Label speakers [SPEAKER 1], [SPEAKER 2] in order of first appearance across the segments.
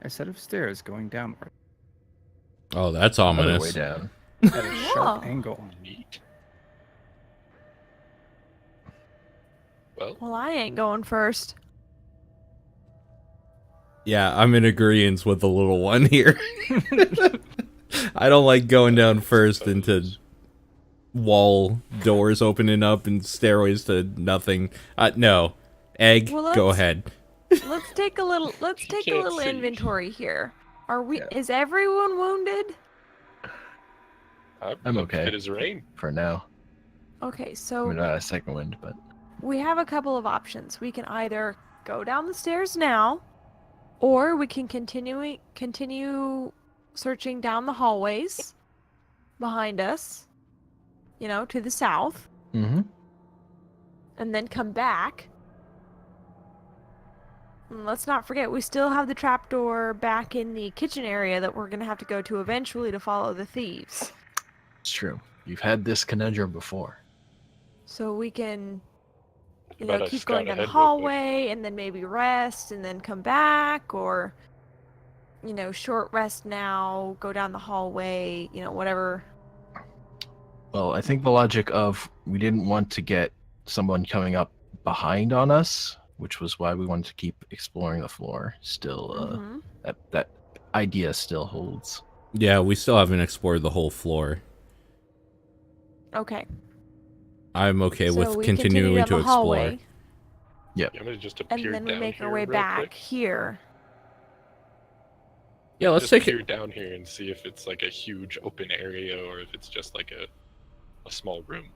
[SPEAKER 1] a set of stairs going downward
[SPEAKER 2] Oh, that's
[SPEAKER 3] Another way
[SPEAKER 2] ominous.
[SPEAKER 3] down.
[SPEAKER 1] at a sharp
[SPEAKER 4] Whoa.
[SPEAKER 1] angle.
[SPEAKER 5] Neat. Well,
[SPEAKER 4] Well, I ain't going first.
[SPEAKER 2] Yeah, I'm in agreement with the little one here. I don't like going down first into wall doors opening up and stairways to nothing. No. Egg,
[SPEAKER 4] Well,
[SPEAKER 2] go
[SPEAKER 4] let's-
[SPEAKER 2] ahead.
[SPEAKER 4] Let's take a little. Let's
[SPEAKER 5] You
[SPEAKER 4] take a
[SPEAKER 5] can't
[SPEAKER 4] little
[SPEAKER 5] see.
[SPEAKER 4] inventory here. Are we?
[SPEAKER 3] Yeah.
[SPEAKER 4] Is everyone wounded?
[SPEAKER 3] I'm okay.
[SPEAKER 5] Fit as rain.
[SPEAKER 3] For now.
[SPEAKER 4] Okay,
[SPEAKER 3] I
[SPEAKER 4] so
[SPEAKER 3] mean, not a second wind, but
[SPEAKER 4] we have a couple of options. We can either go down the stairs now, or we can continue searching down the hallways behind us. You know, to the south, and then come back. And let's not forget, we still have the trapdoor back in the kitchen area that we're gonna have to go to eventually to follow the thieves.
[SPEAKER 3] it's true. You've had this conundrum before.
[SPEAKER 4] So we can, you
[SPEAKER 5] About
[SPEAKER 4] know,
[SPEAKER 5] I
[SPEAKER 4] keep
[SPEAKER 5] scout
[SPEAKER 4] going down the
[SPEAKER 5] ahead real quick?
[SPEAKER 4] hallway and then maybe rest and then come back, or, you know, short rest now, go down the hallway, you know, whatever.
[SPEAKER 3] Well, I think the logic of we didn't want to get someone coming up behind on us, which was why we wanted to keep exploring the floor, still
[SPEAKER 4] Mhm.
[SPEAKER 3] that idea still holds.
[SPEAKER 2] Yeah, we still haven't explored the whole floor.
[SPEAKER 4] Okay.
[SPEAKER 2] I'm okay
[SPEAKER 4] So
[SPEAKER 2] with
[SPEAKER 4] we
[SPEAKER 2] continuing
[SPEAKER 4] continue
[SPEAKER 2] to
[SPEAKER 4] down the
[SPEAKER 2] explore.
[SPEAKER 4] hallway,
[SPEAKER 5] I'm gonna just appear
[SPEAKER 4] and then we
[SPEAKER 5] down
[SPEAKER 4] make
[SPEAKER 5] here
[SPEAKER 4] our way
[SPEAKER 5] real
[SPEAKER 4] back
[SPEAKER 5] quick.
[SPEAKER 4] here.
[SPEAKER 2] Yeah, let's
[SPEAKER 5] Just
[SPEAKER 2] take
[SPEAKER 5] appear
[SPEAKER 2] it.
[SPEAKER 5] down here and see if it's like a huge open area or if it's just like a small room.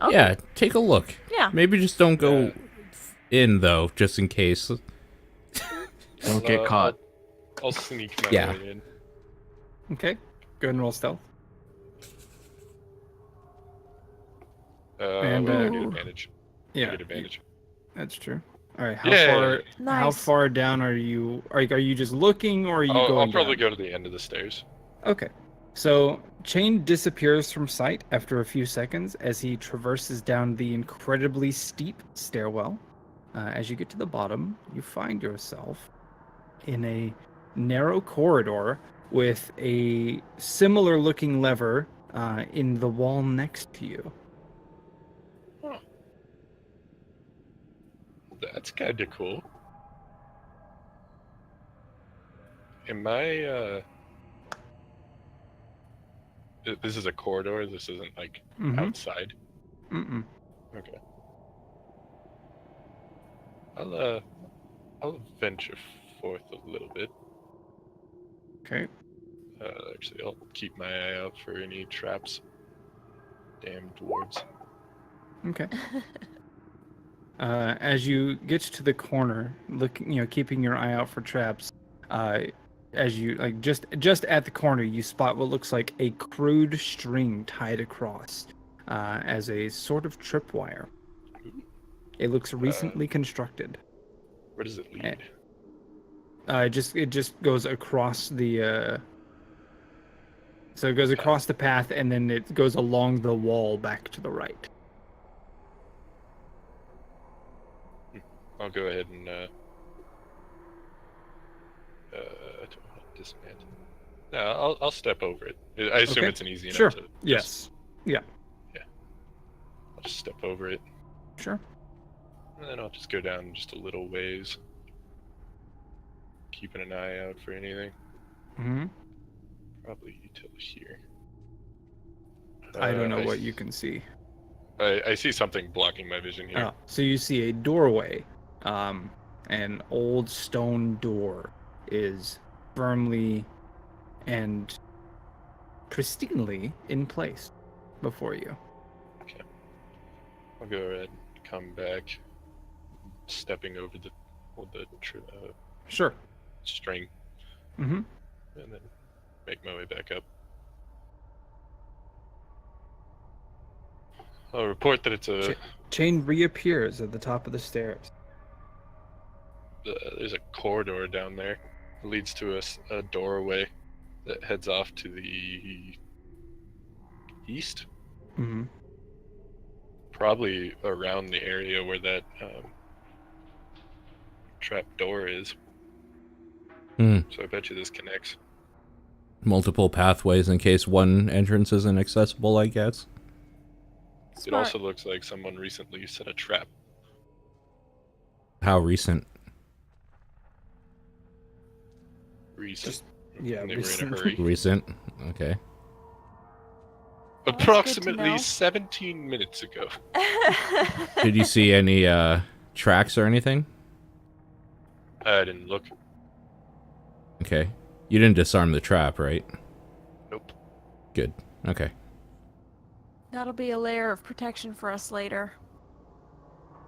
[SPEAKER 4] Okay.
[SPEAKER 2] Yeah, take a look.
[SPEAKER 4] Yeah.
[SPEAKER 2] Maybe just don't go in though, just in case.
[SPEAKER 3] Don't get caught.
[SPEAKER 5] I'll sneak my
[SPEAKER 2] Yeah.
[SPEAKER 5] way in.
[SPEAKER 1] Okay, go ahead and roll stealth. And,
[SPEAKER 5] We don't
[SPEAKER 4] Ooh.
[SPEAKER 5] get advantage. We
[SPEAKER 1] Yeah,
[SPEAKER 5] get advantage.
[SPEAKER 1] that's true. All right, how
[SPEAKER 5] Yeah.
[SPEAKER 1] far? How
[SPEAKER 4] Nice.
[SPEAKER 1] far down are you? Are you just looking, or are you
[SPEAKER 5] I'll
[SPEAKER 1] going
[SPEAKER 5] probably
[SPEAKER 1] down?
[SPEAKER 5] go to the end of the stairs.
[SPEAKER 1] Okay. So, Chain disappears from sight after a few seconds as he traverses down the incredibly steep stairwell. As you get to the bottom, you find yourself in a narrow corridor with a similar looking lever in the wall next to you.
[SPEAKER 5] That's kind of cool. Am I, this is a corridor, this isn't like
[SPEAKER 1] Mhm.
[SPEAKER 5] outside?
[SPEAKER 1] Mm-mm.
[SPEAKER 5] Okay. I'll venture forth a little bit.
[SPEAKER 1] Okay.
[SPEAKER 5] Actually, I'll keep my eye out for any traps. Damn dwarves.
[SPEAKER 1] Okay. As you get to the corner, keeping your eye out for traps, as you just at the corner, you spot what looks like a crude string tied across, as a sort of tripwire. It looks recently constructed.
[SPEAKER 5] Where does it lead?
[SPEAKER 1] It just goes across the. So it goes across the path, and then it goes along the wall back to the right.
[SPEAKER 5] I'll go ahead and dismantle. No, I'll step over it. I assume
[SPEAKER 1] Okay.
[SPEAKER 5] it's an easy enough
[SPEAKER 1] Sure.
[SPEAKER 5] to just,
[SPEAKER 1] Yes. Yeah.
[SPEAKER 5] I'll just step over it,
[SPEAKER 1] Sure.
[SPEAKER 5] and then I'll just go down just a little ways, keeping an eye out for anything.
[SPEAKER 1] Hmm.
[SPEAKER 5] Probably till here.
[SPEAKER 1] I don't know
[SPEAKER 5] I
[SPEAKER 1] what
[SPEAKER 5] s-
[SPEAKER 1] you can see.
[SPEAKER 5] I see something blocking my vision here.
[SPEAKER 1] Oh, so you see a doorway. An old stone door is firmly and pristinely in place before you.
[SPEAKER 5] I'll go ahead and come back, stepping over the
[SPEAKER 1] Sure.
[SPEAKER 5] string,
[SPEAKER 1] Mm-hmm.
[SPEAKER 5] and then make my way back up. I'll report that it's a
[SPEAKER 1] Chain reappears at the top of the stairs.
[SPEAKER 5] there's a corridor down there. It leads to a doorway that heads off to the east,
[SPEAKER 1] Mm-hmm.
[SPEAKER 5] probably around the area where that trap door is.
[SPEAKER 2] Hmm.
[SPEAKER 5] So I bet you this connects.
[SPEAKER 2] Multiple pathways in case one entrance isn't accessible, I guess.
[SPEAKER 5] It
[SPEAKER 4] Smart.
[SPEAKER 5] also looks like someone recently set a trap.
[SPEAKER 2] How recent?
[SPEAKER 5] Recent.
[SPEAKER 1] Yeah,
[SPEAKER 5] And they were in a
[SPEAKER 1] recent.
[SPEAKER 5] hurry.
[SPEAKER 2] Recent. Okay.
[SPEAKER 4] Well, that's good to
[SPEAKER 5] Approximately
[SPEAKER 4] know.
[SPEAKER 5] 17 minutes ago.
[SPEAKER 2] Did you see any tracks or anything?
[SPEAKER 5] I didn't look.
[SPEAKER 2] Okay. You didn't disarm the trap, right?
[SPEAKER 5] Nope.
[SPEAKER 2] Good. Okay.
[SPEAKER 4] That'll be a layer of protection for us later.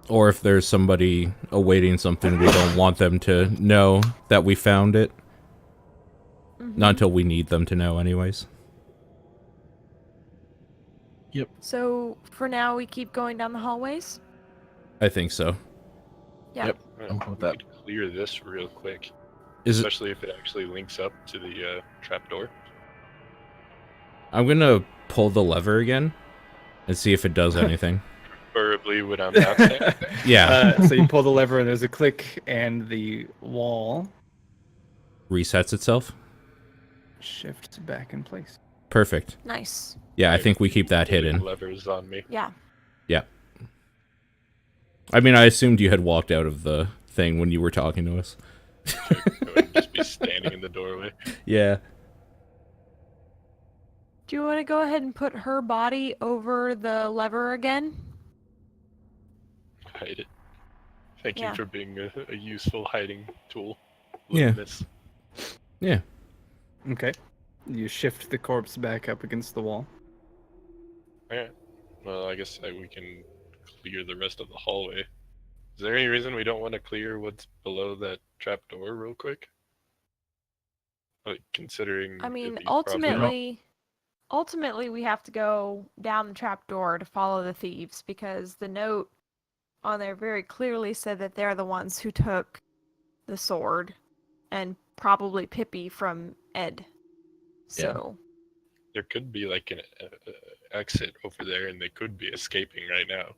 [SPEAKER 2] Or if there's somebody awaiting something, we don't want them to know that we found it. Not until we need them to know, anyways.
[SPEAKER 4] So for now, we keep going down the hallways.
[SPEAKER 2] I think so.
[SPEAKER 4] Yeah.
[SPEAKER 3] Yep. I'm cool with
[SPEAKER 5] We
[SPEAKER 3] that.
[SPEAKER 5] could clear this real quick.
[SPEAKER 2] Is it?
[SPEAKER 5] Especially if it actually links up to the trapdoor.
[SPEAKER 2] I'm gonna pull the lever again and see if it does anything.
[SPEAKER 5] Preferably when I'm not standing there.
[SPEAKER 2] Yeah.
[SPEAKER 1] So you pull the lever and there's a click and the wall
[SPEAKER 2] Resets itself.
[SPEAKER 1] shifts back in place.
[SPEAKER 2] Perfect.
[SPEAKER 4] Nice.
[SPEAKER 2] Yeah, I
[SPEAKER 5] Like,
[SPEAKER 2] think we keep that
[SPEAKER 5] pulling
[SPEAKER 2] hidden.
[SPEAKER 5] Levers on me.
[SPEAKER 4] Yeah.
[SPEAKER 2] Yeah. I mean, I assumed you had walked out of the thing when you were talking to us.
[SPEAKER 5] I would just be standing in the doorway.
[SPEAKER 2] Yeah.
[SPEAKER 4] Do you want to go ahead and put her body over the lever again?
[SPEAKER 5] Hide it. Thank
[SPEAKER 4] Yeah.
[SPEAKER 5] you for being a useful hiding tool.
[SPEAKER 2] Yeah.
[SPEAKER 5] This.
[SPEAKER 2] Yeah.
[SPEAKER 1] Okay. You shift the corpse back up against the wall.
[SPEAKER 5] Alright. Well, I guess we can clear the rest of the hallway. Is there any reason we don't want to clear what's below that trapdoor real quick? Like, considering...
[SPEAKER 4] I
[SPEAKER 5] if
[SPEAKER 4] mean,
[SPEAKER 5] he's probably-
[SPEAKER 4] ultimately, we have to go down the trapdoor to follow the thieves because the note on there very clearly said that they're the ones who took the sword and probably Pippi from Ed. So,
[SPEAKER 5] There could be like an exit over there and they could be escaping right now.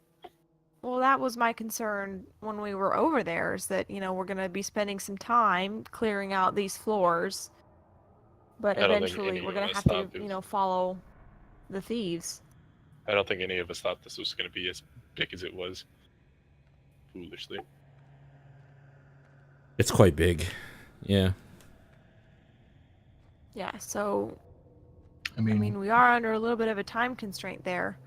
[SPEAKER 4] well, that was my concern when we were over there is that, we're going to be spending some time clearing out these floors. But
[SPEAKER 5] I don't think
[SPEAKER 4] eventually
[SPEAKER 5] any
[SPEAKER 4] we're
[SPEAKER 5] of
[SPEAKER 4] going to
[SPEAKER 5] us
[SPEAKER 4] have to,
[SPEAKER 5] thought this-
[SPEAKER 4] follow the thieves.
[SPEAKER 5] I don't think any of us thought this was going to be as big as it was. Foolishly.
[SPEAKER 2] It's quite big. Yeah.
[SPEAKER 4] Yeah, so
[SPEAKER 3] I mean,
[SPEAKER 4] we are under a little bit of a time constraint there.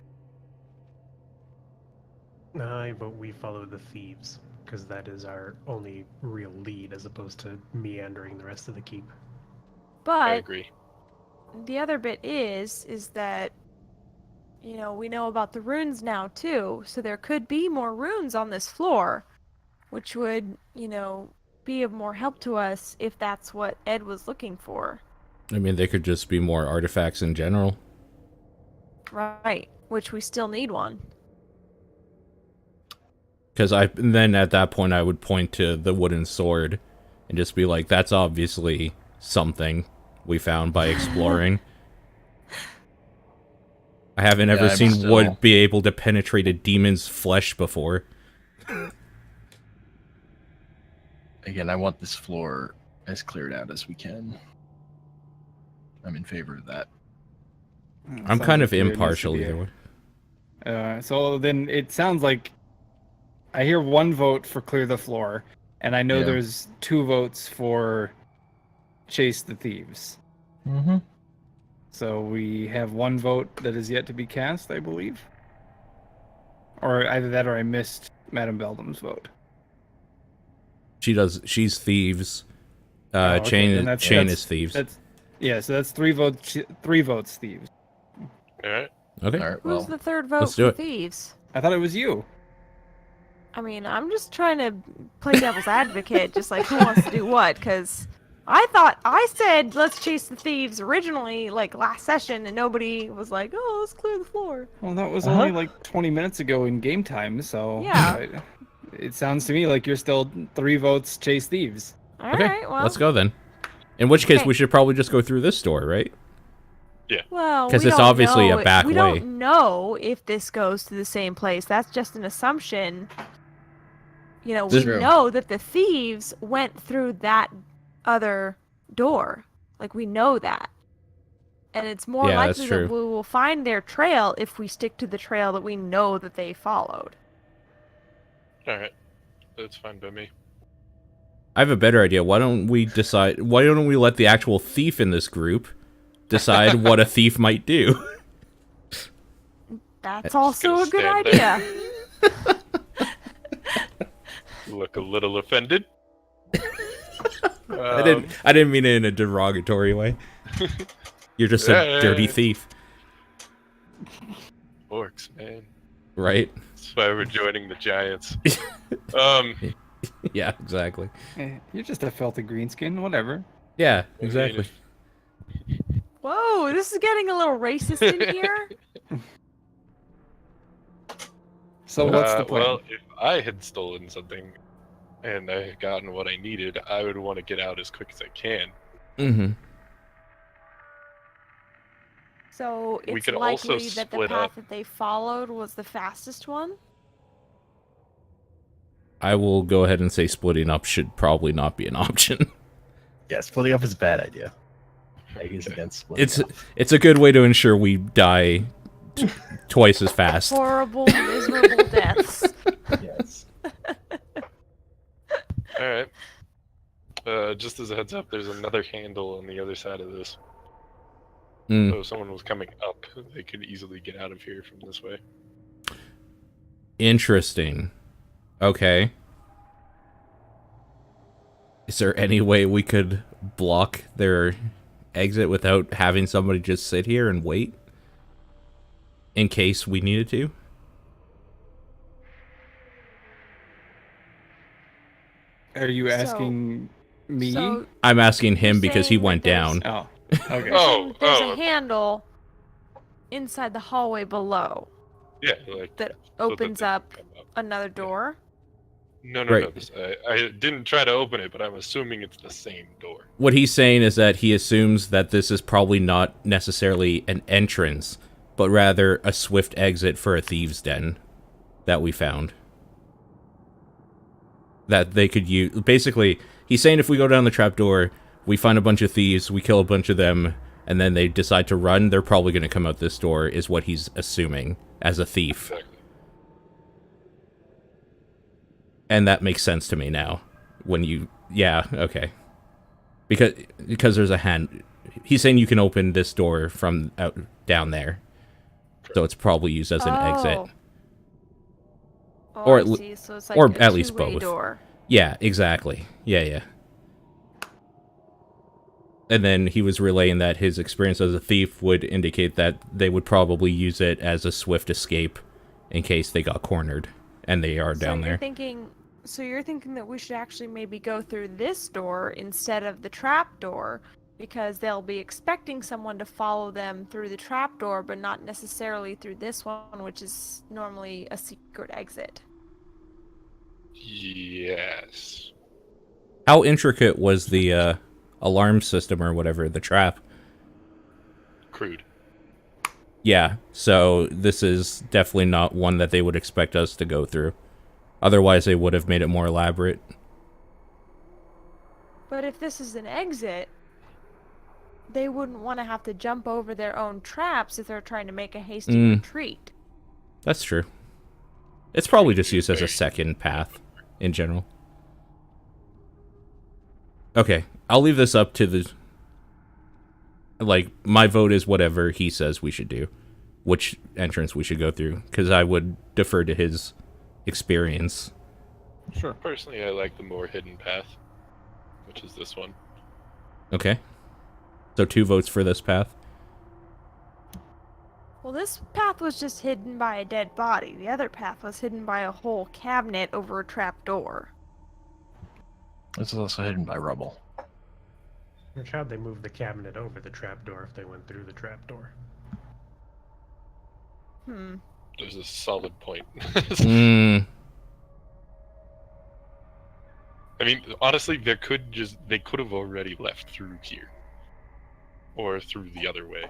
[SPEAKER 6] I vote we follow the thieves, because that is our only real lead as opposed to meandering the rest of the keep.
[SPEAKER 5] I
[SPEAKER 4] But
[SPEAKER 5] agree.
[SPEAKER 4] the other bit is that we know about the runes now too, so there could be more runes on this floor, which would, be of more help to us if that's what Ed was looking for.
[SPEAKER 2] I mean, they could just be more artifacts in general.
[SPEAKER 4] Right, which we still need one.
[SPEAKER 2] Because then at that point I would point to the wooden sword and just be like, that's obviously something we found by exploring. I haven't ever
[SPEAKER 3] I'm
[SPEAKER 2] seen
[SPEAKER 3] still-
[SPEAKER 2] wood be able to penetrate a demon's flesh before.
[SPEAKER 3] again, I want this floor as cleared out as we can. I'm in favor of that.
[SPEAKER 2] I'm
[SPEAKER 1] Sounds
[SPEAKER 2] kind
[SPEAKER 1] like
[SPEAKER 2] of
[SPEAKER 1] there needs to
[SPEAKER 2] impartial
[SPEAKER 1] be
[SPEAKER 2] either way.
[SPEAKER 1] So then it sounds like I hear one vote for clear the floor, and I know
[SPEAKER 3] Yeah.
[SPEAKER 1] there's 2 votes for chase the thieves.
[SPEAKER 3] Mm-hmm.
[SPEAKER 1] So we have 1 vote that is yet to be cast, I believe. Or either that or I missed Madame Beldam's vote.
[SPEAKER 2] She's thieves.
[SPEAKER 1] Oh, okay,
[SPEAKER 2] Chain
[SPEAKER 1] then that's-
[SPEAKER 2] Chain
[SPEAKER 1] that's-
[SPEAKER 2] is thieves.
[SPEAKER 1] So that's 3 votes. 3 votes thieves.
[SPEAKER 5] Alright.
[SPEAKER 2] Okay.
[SPEAKER 3] All right.
[SPEAKER 4] Who's
[SPEAKER 3] Well,
[SPEAKER 4] the third vote
[SPEAKER 2] let's do
[SPEAKER 4] for
[SPEAKER 2] it.
[SPEAKER 4] thieves?
[SPEAKER 1] I thought it was you.
[SPEAKER 4] I mean, I'm just trying to play devil's advocate, just like who wants to do what, because I said let's chase the thieves originally, like last session, and nobody was like, oh, let's clear the floor.
[SPEAKER 1] Well, that was
[SPEAKER 3] Uh-huh.
[SPEAKER 1] only like 20 minutes ago in game time, so
[SPEAKER 4] Yeah.
[SPEAKER 1] it sounds to me like you're still 3 votes chase thieves.
[SPEAKER 4] All
[SPEAKER 2] Okay,
[SPEAKER 4] right, well,
[SPEAKER 2] let's go then. In which case,
[SPEAKER 4] Okay.
[SPEAKER 2] we should probably just go through this door, right?
[SPEAKER 4] Well,
[SPEAKER 2] 'Cause
[SPEAKER 4] we
[SPEAKER 2] it's
[SPEAKER 4] don't
[SPEAKER 2] obviously a
[SPEAKER 4] know-
[SPEAKER 2] back
[SPEAKER 4] we
[SPEAKER 2] way.
[SPEAKER 4] don't know if this goes to the same place. That's just an assumption. We
[SPEAKER 3] True.
[SPEAKER 4] know that the thieves went through that other door. Like, we know that. And it's more
[SPEAKER 2] Yeah, that's
[SPEAKER 4] likely
[SPEAKER 2] true.
[SPEAKER 4] that we will find their trail if we stick to the trail that we know that they followed.
[SPEAKER 5] All right, that's fine by me.
[SPEAKER 2] I have a better idea. Why don't we let the actual thief in this group decide what a thief might do?
[SPEAKER 4] That's also a good
[SPEAKER 5] stand
[SPEAKER 4] idea.
[SPEAKER 5] Look a little offended.
[SPEAKER 2] I didn't mean it in a derogatory way. You're just a dirty thief,
[SPEAKER 5] Orcs, man.
[SPEAKER 2] right?
[SPEAKER 5] That's why we're joining the giants.
[SPEAKER 2] Yeah, exactly.
[SPEAKER 1] You're just a filthy greenskin, whatever.
[SPEAKER 2] Yeah, exactly.
[SPEAKER 4] Whoa, this is getting a little racist in here.
[SPEAKER 1] So what's the plan?
[SPEAKER 5] Well, if I had stolen something and I had gotten what I needed, I would want to get out as quick as I can.
[SPEAKER 2] Mm-hmm.
[SPEAKER 4] So
[SPEAKER 5] We
[SPEAKER 4] it's
[SPEAKER 5] could also
[SPEAKER 4] likely that the
[SPEAKER 5] split
[SPEAKER 4] path
[SPEAKER 5] up.
[SPEAKER 4] that they followed was the fastest one?
[SPEAKER 2] I will go ahead and say splitting up should probably not be an option.
[SPEAKER 3] Yeah, splitting up is a bad idea. He's against splitting up.
[SPEAKER 2] It's a good way to ensure we die twice as fast.
[SPEAKER 4] Horrible, miserable deaths.
[SPEAKER 3] Yes.
[SPEAKER 5] All right. Just as a heads up, there's another handle on the other side of this.
[SPEAKER 2] Mm.
[SPEAKER 5] So if someone was coming up, they could easily get out of here from this way.
[SPEAKER 2] Interesting. Okay. Is there any way we could block their exit without having somebody just sit here and wait? In case we needed to?
[SPEAKER 1] Are you asking me?
[SPEAKER 4] So
[SPEAKER 2] I'm asking him
[SPEAKER 4] You're
[SPEAKER 2] because he
[SPEAKER 4] saying
[SPEAKER 2] went
[SPEAKER 4] that there's-
[SPEAKER 2] down.
[SPEAKER 1] Oh, okay.
[SPEAKER 5] Oh,
[SPEAKER 4] there's
[SPEAKER 5] oh.
[SPEAKER 4] a handle inside the hallway below
[SPEAKER 5] Yeah, like
[SPEAKER 4] that
[SPEAKER 5] so that
[SPEAKER 4] opens
[SPEAKER 5] they can
[SPEAKER 4] up
[SPEAKER 5] come up.
[SPEAKER 4] another door.
[SPEAKER 5] No.
[SPEAKER 2] Right.
[SPEAKER 5] I didn't try to open it, but I'm assuming it's the same door.
[SPEAKER 2] What he's saying is that he assumes that this is probably not necessarily an entrance, but rather a swift exit for a thieves' den that we found. That they could use. Basically, he's saying if we go down the trapdoor, we find a bunch of thieves, we kill a bunch of them, and then they decide to run, they're probably going to come out this door, is what he's assuming as a thief.
[SPEAKER 5] Exactly.
[SPEAKER 2] And that makes sense to me now. When you... Yeah, okay. Because there's a hand... He's saying you can open this door from out down there. So it's probably used as an exit.
[SPEAKER 4] Oh,
[SPEAKER 2] Or
[SPEAKER 4] I
[SPEAKER 2] at le-
[SPEAKER 4] see. So it's like
[SPEAKER 2] or
[SPEAKER 4] a
[SPEAKER 2] at least
[SPEAKER 4] two-way
[SPEAKER 2] both.
[SPEAKER 4] door.
[SPEAKER 2] Yeah, exactly. Yeah. And then he was relaying that his experience as a thief would indicate that they would probably use it as a swift escape in case they got cornered. And they are down there.
[SPEAKER 4] So you're thinking that we should actually maybe go through this door instead of the trap door, because they'll be expecting someone to follow them through the trap door, but not necessarily through this one, which is normally a secret exit.
[SPEAKER 5] Yes.
[SPEAKER 2] How intricate was the alarm system or whatever, the trap?
[SPEAKER 5] Crude.
[SPEAKER 2] Yeah, so this is definitely not one that they would expect us to go through. Otherwise, they would have made it more elaborate.
[SPEAKER 4] But if this is an exit, they wouldn't want to have to jump over their own traps if they're trying to make a hasty retreat.
[SPEAKER 2] That's true. It's probably just used as a second path in general. Okay, I'll leave this up to the... Like, my vote is whatever he says we should do. Which entrance we should go through. Because I would defer to his experience.
[SPEAKER 1] Sure.
[SPEAKER 5] Personally, I like the more hidden path, which is this one.
[SPEAKER 2] Okay. So 2 votes for this path.
[SPEAKER 4] Well, this path was just hidden by a dead body. The other path was hidden by a whole cabinet over a trap door.
[SPEAKER 3] This is also hidden by rubble.
[SPEAKER 6] Which how'd they move the cabinet over the trapdoor if they went through the trapdoor?
[SPEAKER 5] There's a solid point. I mean, honestly, they could have already left through here, or through the other way.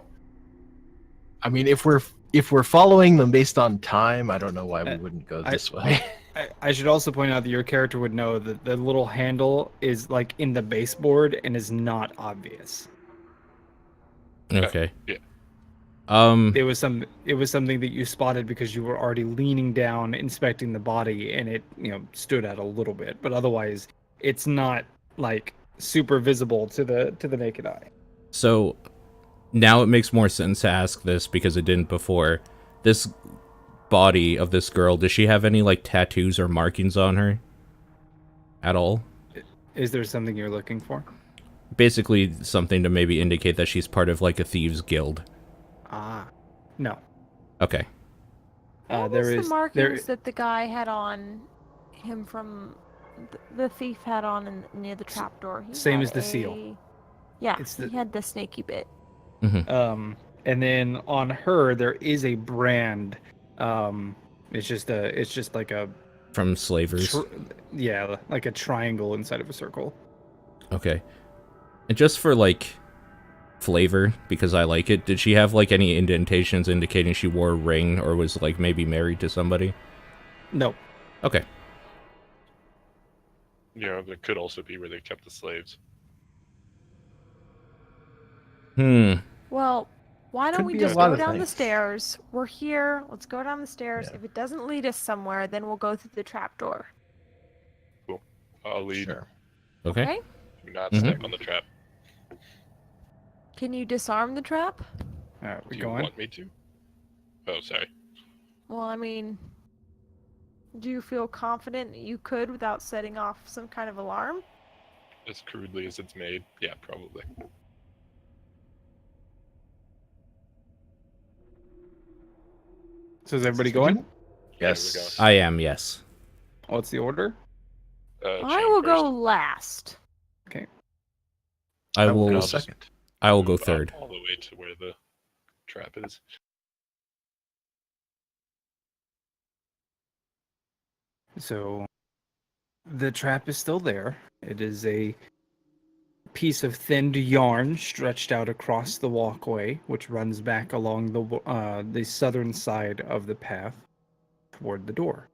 [SPEAKER 3] I mean, if we're following them based on time, I don't know why we wouldn't go this way.
[SPEAKER 1] I should also point out that your character would know that the little handle is like in the baseboard and is not obvious.
[SPEAKER 2] Okay.
[SPEAKER 5] Yeah.
[SPEAKER 1] It was something that you spotted because you were already leaning down inspecting the body, and it stood out a little bit, but otherwise it's not like super visible to the naked eye.
[SPEAKER 2] So now it makes more sense to ask this because it didn't before. This body of this girl, does she have any like tattoos or markings on her at all?
[SPEAKER 1] Is there something you're looking for?
[SPEAKER 2] Basically something to maybe indicate that she's part of like a thieves guild.
[SPEAKER 1] No.
[SPEAKER 2] Okay.
[SPEAKER 4] What
[SPEAKER 1] There
[SPEAKER 4] was
[SPEAKER 1] is
[SPEAKER 4] the markings that the guy had on him from the thief had on near the trapdoor?
[SPEAKER 1] Same as the seal.
[SPEAKER 4] Yeah,
[SPEAKER 1] It's
[SPEAKER 4] he had the snaky bit.
[SPEAKER 1] and then on her there is a brand. It's just like a
[SPEAKER 2] From slavers.
[SPEAKER 1] like a triangle inside of a circle.
[SPEAKER 2] Okay. And just for like flavor, because I like it, did she have like any indentations indicating she wore a ring or was like maybe married to somebody?
[SPEAKER 1] No.
[SPEAKER 2] Okay.
[SPEAKER 5] There could also be where they kept the slaves.
[SPEAKER 4] Well, why don't
[SPEAKER 3] Could
[SPEAKER 4] we
[SPEAKER 3] be a
[SPEAKER 4] just
[SPEAKER 3] lot
[SPEAKER 4] go
[SPEAKER 3] of
[SPEAKER 4] down the
[SPEAKER 3] things.
[SPEAKER 4] stairs? We're here. Let's go down the stairs.
[SPEAKER 3] Yeah.
[SPEAKER 4] If it doesn't lead us somewhere, then we'll go through the trapdoor.
[SPEAKER 5] Cool. I'll lead.
[SPEAKER 3] Sure.
[SPEAKER 2] Okay.
[SPEAKER 4] Okay?
[SPEAKER 5] Do not
[SPEAKER 2] Mhm.
[SPEAKER 5] step on the trap.
[SPEAKER 4] Can you disarm the trap?
[SPEAKER 1] All right,
[SPEAKER 5] Do
[SPEAKER 1] we
[SPEAKER 5] you
[SPEAKER 1] going?
[SPEAKER 5] want me to? Oh, sorry.
[SPEAKER 4] Well, I mean, do you feel confident that you could without setting off some kind of alarm?
[SPEAKER 5] As crudely as it's made, yeah, probably.
[SPEAKER 1] So is everybody going?
[SPEAKER 5] Yeah,
[SPEAKER 3] Yes.
[SPEAKER 2] I am, yes.
[SPEAKER 1] What's the order?
[SPEAKER 4] I
[SPEAKER 5] Chain
[SPEAKER 4] will
[SPEAKER 5] first.
[SPEAKER 4] go last.
[SPEAKER 1] Okay.
[SPEAKER 2] I
[SPEAKER 3] will
[SPEAKER 2] will
[SPEAKER 3] go second.
[SPEAKER 2] I will go
[SPEAKER 5] Move up
[SPEAKER 2] third.
[SPEAKER 5] all the way to where the trap is.
[SPEAKER 1] So the trap is still there. It is a piece of thinned yarn stretched out across the walkway, which runs back along the southern side of the path toward the door.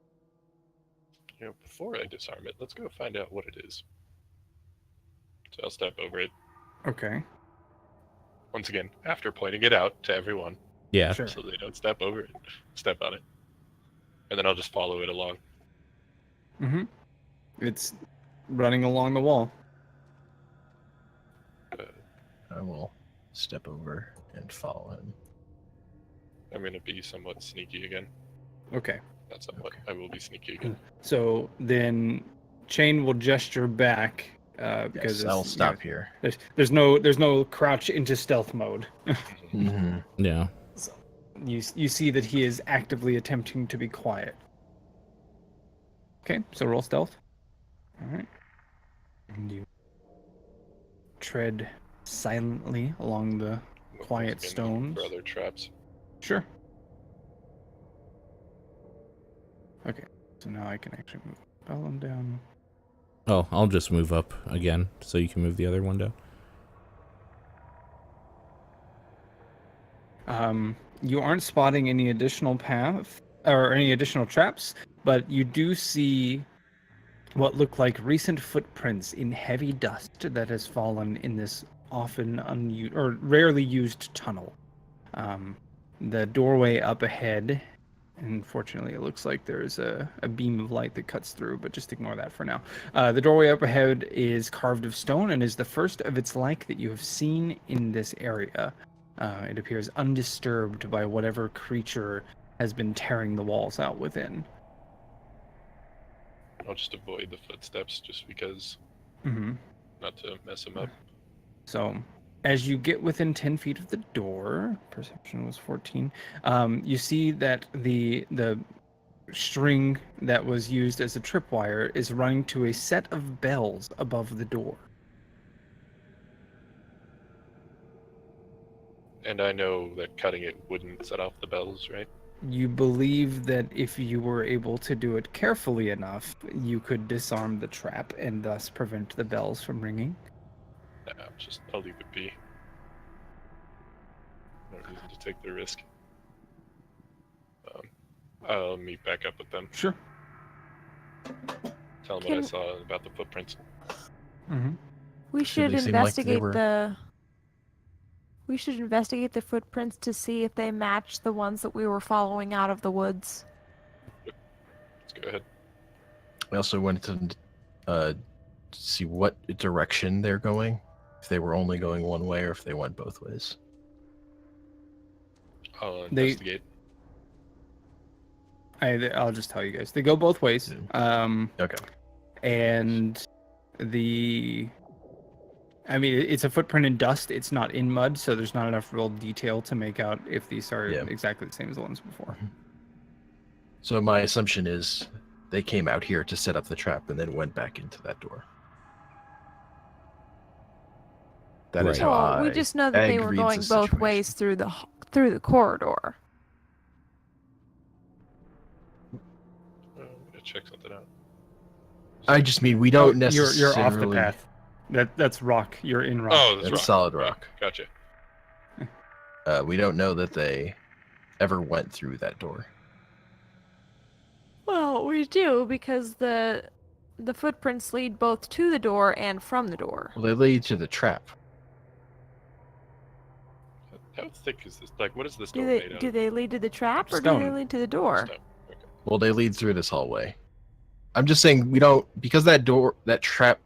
[SPEAKER 5] Before I disarm it, let's go find out what it is. So I'll step over it.
[SPEAKER 1] Okay.
[SPEAKER 5] Once again, after pointing it out to everyone,
[SPEAKER 2] Yeah.
[SPEAKER 1] Sure.
[SPEAKER 5] so they don't step over it, step on it. And then I'll just follow it along.
[SPEAKER 1] Mm-hmm. It's running along the wall.
[SPEAKER 3] I will step over and follow him.
[SPEAKER 5] I'm going to be somewhat sneaky again.
[SPEAKER 1] Okay.
[SPEAKER 5] Not somewhat.
[SPEAKER 3] Okay.
[SPEAKER 5] I will be sneaky again.
[SPEAKER 1] So then Chain will gesture back because
[SPEAKER 3] Yes, I'll stop here.
[SPEAKER 1] there's no crouch into stealth mode.
[SPEAKER 3] Mm-hmm.
[SPEAKER 2] Yeah.
[SPEAKER 1] You see that he is actively attempting to be quiet. Okay, so roll stealth. All right. And you tread silently along the quiet
[SPEAKER 5] Once again,
[SPEAKER 1] stones.
[SPEAKER 5] For other traps.
[SPEAKER 1] Sure. Okay, so now I can actually move Bellum down.
[SPEAKER 2] Oh, I'll just move up again so you can move the other one down.
[SPEAKER 1] You aren't spotting any additional path or any additional traps, but you do see what look like recent footprints in heavy dust that has fallen in this often unused or rarely used tunnel. The doorway up ahead, unfortunately, it looks like there's a beam of light that cuts through, but just ignore that for now. The doorway up ahead is carved of stone and is the first of its like that you have seen in this area. It appears undisturbed by whatever creature has been tearing the walls out within.
[SPEAKER 5] I'll just avoid the footsteps just because,
[SPEAKER 1] Mm-hmm.
[SPEAKER 5] not to mess them up.
[SPEAKER 1] So, as you get within 10 feet of the door, perception was 14, you see that the string that was used as a tripwire is running to a set of bells above the door.
[SPEAKER 5] And I know that cutting it wouldn't set off the bells, right?
[SPEAKER 1] You believe that if you were able to do it carefully enough, you could disarm the trap and thus prevent the bells from ringing.
[SPEAKER 5] Nah, I'll leave it be. No reason to take the risk. I'll meet back up with them.
[SPEAKER 1] Sure.
[SPEAKER 5] Tell him what I saw about the footprints.
[SPEAKER 1] Mm-hmm.
[SPEAKER 4] We should
[SPEAKER 3] they seem like they
[SPEAKER 4] investigate
[SPEAKER 3] were-
[SPEAKER 4] We should investigate the footprints to see if they match the ones that we were following out of the woods.
[SPEAKER 5] Let's go ahead.
[SPEAKER 3] I also wanted to see what direction they're going. If they were only going one way or if they went both ways.
[SPEAKER 5] I'll
[SPEAKER 1] They-
[SPEAKER 5] investigate.
[SPEAKER 1] I'll just tell you guys. They go both ways.
[SPEAKER 3] Okay.
[SPEAKER 1] And I mean, it's a footprint in dust. It's not in mud, so there's not enough real detail to make out if these are
[SPEAKER 3] Yeah.
[SPEAKER 1] exactly the same as the ones before.
[SPEAKER 3] So my assumption is they came out here to set up the trap and then went back into that door. That is
[SPEAKER 2] Right.
[SPEAKER 3] how
[SPEAKER 4] Well,
[SPEAKER 3] I
[SPEAKER 4] we just know that they were
[SPEAKER 3] reads
[SPEAKER 4] going
[SPEAKER 3] the
[SPEAKER 4] both
[SPEAKER 3] situation.
[SPEAKER 4] ways through the corridor.
[SPEAKER 5] I'm gonna check something out.
[SPEAKER 3] I just mean we don't
[SPEAKER 1] Oh,
[SPEAKER 3] necessarily.
[SPEAKER 1] You're off the path. That's rock. You're in rock.
[SPEAKER 5] Oh,
[SPEAKER 3] That's
[SPEAKER 5] rock.
[SPEAKER 3] solid
[SPEAKER 5] Okay,
[SPEAKER 3] rock.
[SPEAKER 5] Gotcha.
[SPEAKER 3] We don't know that they ever went through that door.
[SPEAKER 4] Well, we do because the footprints lead both to the door and from the door.
[SPEAKER 3] Well, they lead to the trap.
[SPEAKER 5] How thick is this? Like, what is this
[SPEAKER 4] Do
[SPEAKER 5] door
[SPEAKER 4] they
[SPEAKER 5] made out
[SPEAKER 4] do
[SPEAKER 5] of?
[SPEAKER 4] they lead to the trap or do they
[SPEAKER 1] Stone.
[SPEAKER 4] lead to the door?
[SPEAKER 5] Stone. Okay.
[SPEAKER 3] Well, they lead through this hallway. I'm just saying we don't because that door, that trap,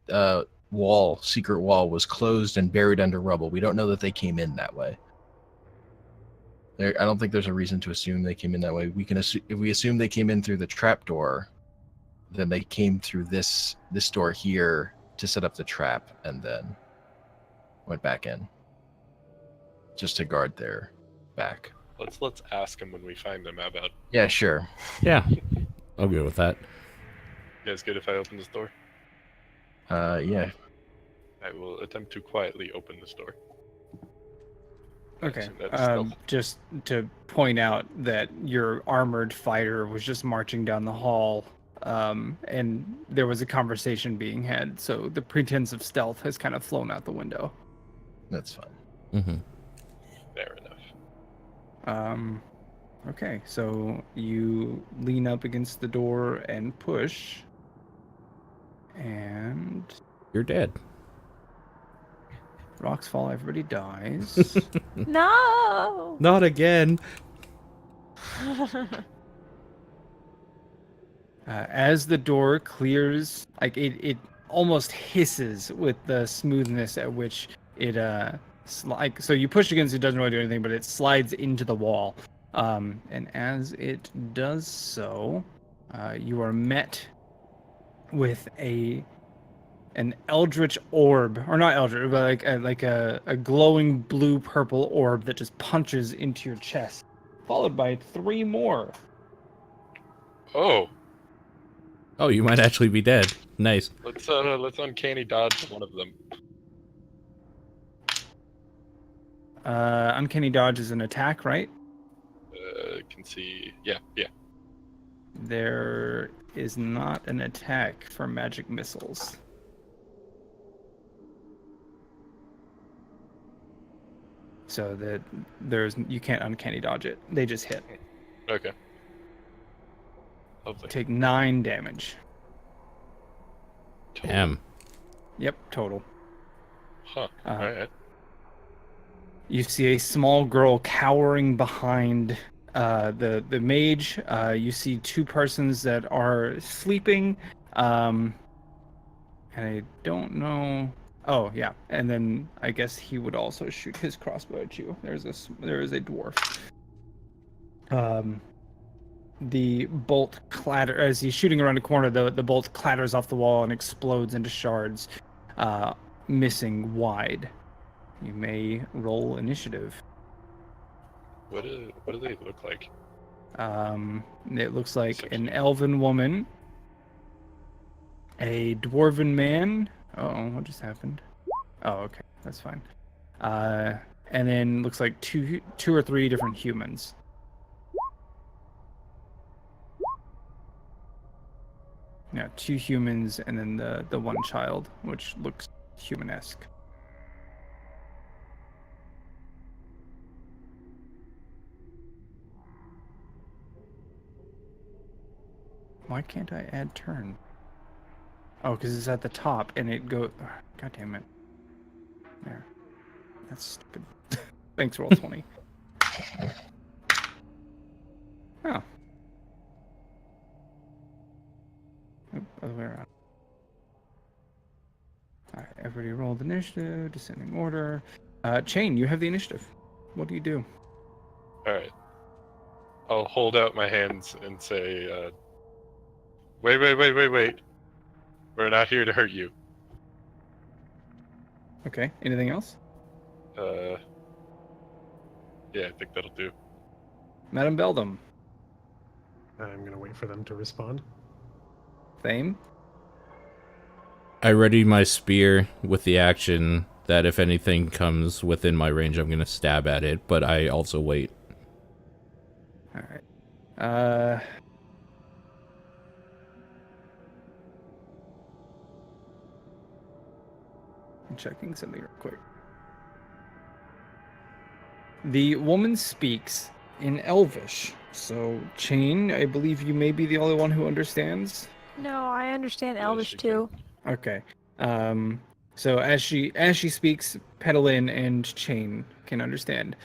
[SPEAKER 3] secret wall was closed and buried under rubble. We don't know that they came in that way. I don't think there's a reason to assume they came in that way. We can assume if we assume they came in through the trap door, then they came through this door here to set up the trap and then went back in, just to guard their back.
[SPEAKER 5] Let's ask them when we find them. How about
[SPEAKER 3] Yeah, sure.
[SPEAKER 2] Yeah, I'll go with that.
[SPEAKER 5] you guys good if I open this door?
[SPEAKER 3] Yeah.
[SPEAKER 5] I will attempt to quietly open this door.
[SPEAKER 1] Okay.
[SPEAKER 5] So that's stealth.
[SPEAKER 1] Just to point out that your armored fighter was just marching down the hall, and there was a conversation being had. So the pretense of stealth has kind of flown out the window.
[SPEAKER 3] That's fine.
[SPEAKER 2] Mm-hmm.
[SPEAKER 5] Fair enough.
[SPEAKER 1] Okay. So you lean up against the door and push, and
[SPEAKER 2] You're dead.
[SPEAKER 1] rocks fall. Everybody dies.
[SPEAKER 4] No.
[SPEAKER 2] Not again.
[SPEAKER 1] As the door clears, like it almost hisses with the smoothness at which it so you push against it, doesn't really do anything, but it slides into the wall. And as it does so, you are met with an eldritch orb, or not eldritch, but like a glowing blue purple orb that just punches into your chest, followed by 3 more.
[SPEAKER 5] Oh,
[SPEAKER 2] Oh, you might actually be dead. Nice.
[SPEAKER 5] let's uncanny dodge one of them.
[SPEAKER 1] Uncanny dodge is an attack, right?
[SPEAKER 5] Can see. Yeah.
[SPEAKER 1] There is not an attack for magic missiles. So that you can't uncanny dodge it. They just hit.
[SPEAKER 5] Okay. Lovely.
[SPEAKER 1] Take 9 damage.
[SPEAKER 2] Damn.
[SPEAKER 1] Yep, total.
[SPEAKER 5] Huh.
[SPEAKER 1] Uh,
[SPEAKER 5] All right.
[SPEAKER 1] You see a small girl cowering behind the mage. You see 2 persons that are sleeping. And I don't know. Oh yeah, and then I guess he would also shoot his crossbow at you. There is a dwarf. The bolt clatter as he's shooting around a corner. The bolt clatters off the wall and explodes into shards, missing wide. You may roll initiative.
[SPEAKER 5] What do they look like?
[SPEAKER 1] It looks like an
[SPEAKER 5] 16.
[SPEAKER 1] elven woman, a dwarven man. Oh, what just happened? Oh, okay, that's fine. And then looks like two or 3 different humans. Yeah, 2 humans and then the 1 child, which looks humanesque. Why can't I add turn? Oh, because it's at the top and it goes. God damn it. There. That's stupid. Thanks, roll 20. Oh. Oop, other way around. Alright, everybody rolled initiative, descending order. Chain, you have the initiative. What do you do?
[SPEAKER 5] Alright. I'll hold out my hands and say, wait. We're not here to hurt you.
[SPEAKER 1] Okay, anything else?
[SPEAKER 5] Yeah, I think that'll do.
[SPEAKER 1] Madame Beldam.
[SPEAKER 6] I'm gonna wait for them to respond.
[SPEAKER 1] Thame.
[SPEAKER 2] I ready my spear with the action that if anything comes within my range, I'm gonna stab at it, but I also wait.
[SPEAKER 1] Alright. I'm checking something real quick. The woman speaks in Elvish. So, Chain, I believe you may be the only one who understands.
[SPEAKER 4] No, I understand
[SPEAKER 5] Yeah,
[SPEAKER 4] Elvish
[SPEAKER 5] she
[SPEAKER 4] too.
[SPEAKER 1] Okay. So as she speaks, Petalin and Chain can understand.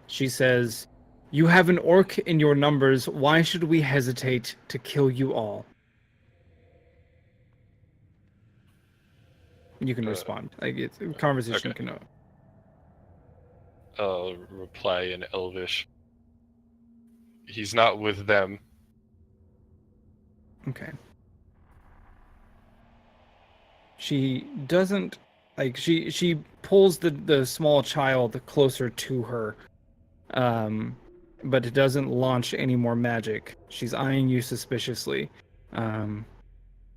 [SPEAKER 1] She says, "You have an orc in your numbers. Why should we hesitate to kill you all?" You can respond. Like it's conversation
[SPEAKER 5] okay.
[SPEAKER 1] can.
[SPEAKER 5] I'll reply in Elvish. He's not with them.
[SPEAKER 1] Okay. She doesn't like she pulls the small child closer to her, but it doesn't launch any more magic. She's eyeing you suspiciously.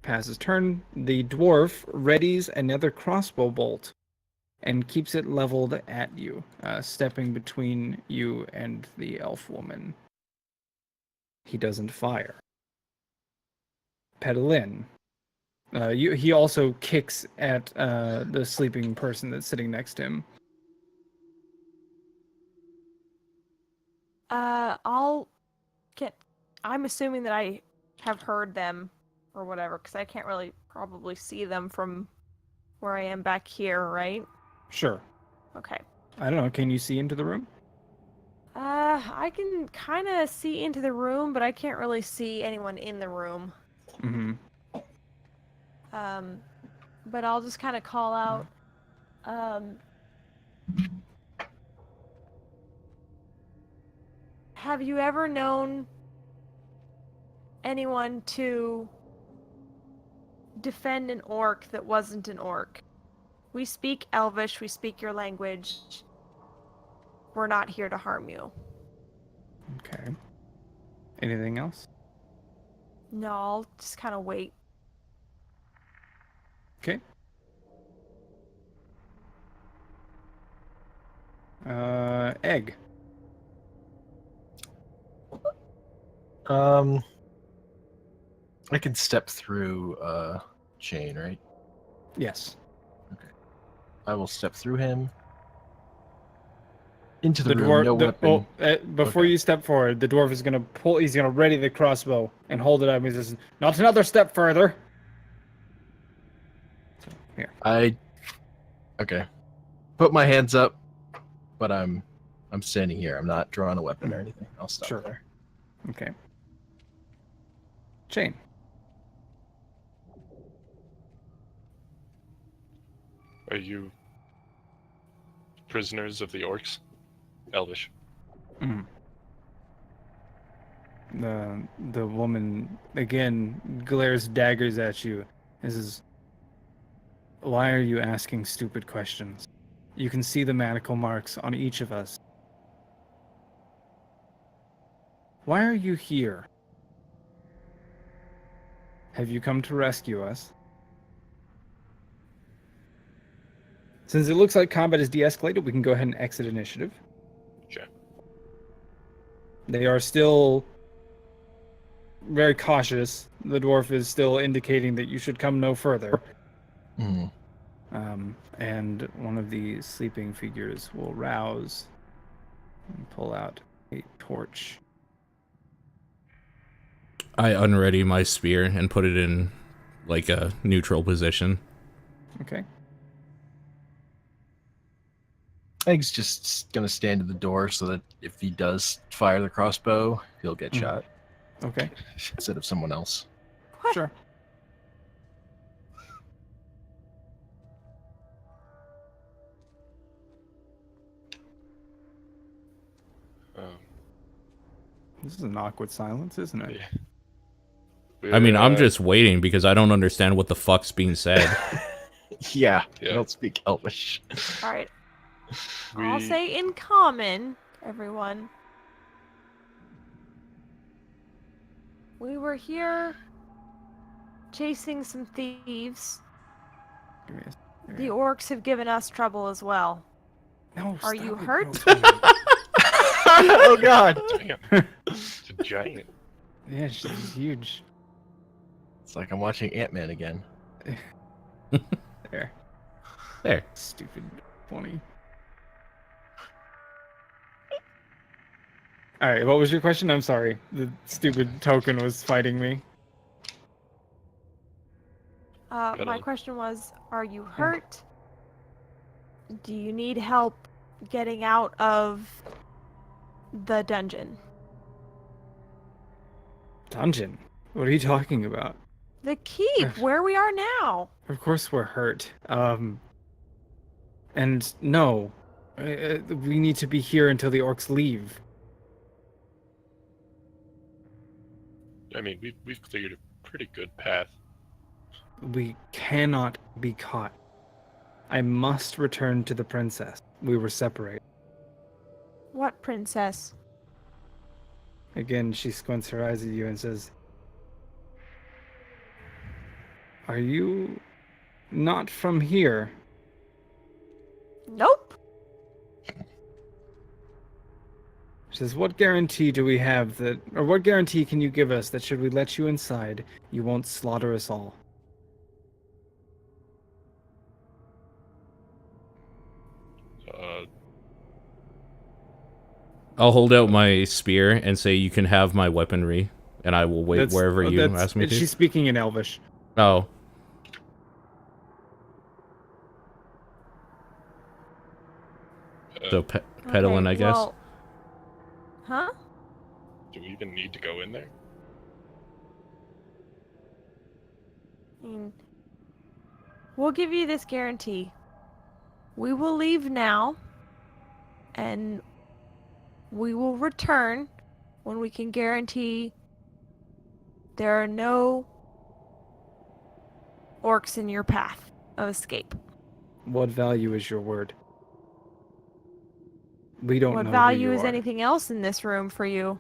[SPEAKER 1] Passes turn. The dwarf readies another crossbow bolt and keeps it leveled at you, stepping between you and the elf woman. He doesn't fire. Petalin. He also kicks at the sleeping person that's sitting next to him.
[SPEAKER 4] I'm assuming that I have heard them or whatever, because I can't really probably see them from where I am back here, right?
[SPEAKER 1] Sure.
[SPEAKER 4] Okay.
[SPEAKER 1] I don't know. Can you see into the room?
[SPEAKER 4] I can kind of see into the room, but I can't really see anyone in the room.
[SPEAKER 1] Mm-hmm.
[SPEAKER 4] But I'll just kind of call out, have you ever known anyone to defend an orc that wasn't an orc? We speak Elvish, we speak your language. We're not here to harm you.
[SPEAKER 1] Okay. Anything else?
[SPEAKER 4] No, I'll just kind of wait.
[SPEAKER 1] Okay. Egg.
[SPEAKER 3] I can step through Chain, right?
[SPEAKER 1] Yes.
[SPEAKER 3] I will step through him into the,
[SPEAKER 1] The
[SPEAKER 3] room.
[SPEAKER 1] dwarf.
[SPEAKER 3] No weapon.
[SPEAKER 1] Before
[SPEAKER 3] Okay.
[SPEAKER 1] you step forward, the dwarf is gonna pull. He's gonna ready the crossbow and hold it up. He says, "Not another step further." So, here.
[SPEAKER 3] Okay. Put my hands up, but I'm standing here. I'm not drawing a weapon or anything. I'll stop
[SPEAKER 1] Sure.
[SPEAKER 3] there.
[SPEAKER 1] Okay. Chain.
[SPEAKER 5] Are you prisoners of the orcs? Elvish.
[SPEAKER 1] Mm. The woman again glares daggers at you. This is. Why are you asking stupid questions? You can see the manacle marks on each of us. Why are you here? Have you come to rescue us? Since it looks like combat is de-escalated, we can go ahead and exit initiative.
[SPEAKER 5] Okay.
[SPEAKER 1] They are still very cautious. The dwarf is still indicating that you should come no further.
[SPEAKER 3] Mhm.
[SPEAKER 1] And one of the sleeping figures will rouse and pull out a torch.
[SPEAKER 2] I unready my spear and put it in like a neutral position.
[SPEAKER 1] Okay.
[SPEAKER 3] Egg's just gonna stand at the door so that if he does fire the crossbow, he'll get shot
[SPEAKER 1] Okay.
[SPEAKER 3] instead of someone else.
[SPEAKER 4] What?
[SPEAKER 1] Sure.
[SPEAKER 5] Um,
[SPEAKER 1] This is an awkward silence, isn't it?
[SPEAKER 5] yeah.
[SPEAKER 2] I mean, I'm
[SPEAKER 5] We're,
[SPEAKER 2] just waiting because I don't understand what the fuck's being said.
[SPEAKER 3] Yeah, I
[SPEAKER 5] Yeah.
[SPEAKER 3] don't speak Elvish.
[SPEAKER 4] All right.
[SPEAKER 5] we,
[SPEAKER 4] I'll say in common, everyone. We were here chasing some thieves.
[SPEAKER 1] Give me a-
[SPEAKER 4] The orcs have given us trouble as well.
[SPEAKER 1] No,
[SPEAKER 4] Are
[SPEAKER 1] stop
[SPEAKER 4] you
[SPEAKER 1] it,
[SPEAKER 4] hurt?
[SPEAKER 1] Rosemary.
[SPEAKER 3] Oh God!
[SPEAKER 5] Damn, it's a giant.
[SPEAKER 1] Yeah, she's huge.
[SPEAKER 3] It's like I'm watching Ant-Man again.
[SPEAKER 1] There.
[SPEAKER 2] There.
[SPEAKER 1] Stupid 20. Alright, what was your question? I'm sorry. The stupid token was fighting me.
[SPEAKER 4] My
[SPEAKER 5] Gotta-
[SPEAKER 4] question was, are you hurt? Do you need help getting out of the dungeon?
[SPEAKER 1] Dungeon? What are you talking about?
[SPEAKER 4] The keep, where we are now.
[SPEAKER 1] Of course we're hurt. And no. We need to be here until the orcs leave.
[SPEAKER 5] I mean, we've cleared a pretty good path.
[SPEAKER 1] We cannot be caught. I must return to the princess. We were separated.
[SPEAKER 4] What princess?
[SPEAKER 1] Again, she squints her eyes at you and says, "Are you not from here?"
[SPEAKER 4] Nope.
[SPEAKER 1] She says, "What guarantee do we have that, or what guarantee can you give us that should we let you inside, you won't slaughter us all?"
[SPEAKER 5] Uh,
[SPEAKER 2] I'll hold out my spear and say you can have my weaponry, and I will wait wherever you ask me to.
[SPEAKER 1] She's speaking in Elvish.
[SPEAKER 2] Oh, so peddling, I guess.
[SPEAKER 4] Well, huh?
[SPEAKER 5] do we even need to go in there?
[SPEAKER 4] I mean, we'll give you this guarantee. We will leave now, and we will return when we can guarantee there are no orcs in your path of escape.
[SPEAKER 1] What value is your word? We don't
[SPEAKER 4] What
[SPEAKER 1] know
[SPEAKER 4] value
[SPEAKER 1] who you
[SPEAKER 4] is
[SPEAKER 1] are.
[SPEAKER 4] anything else in this room for you?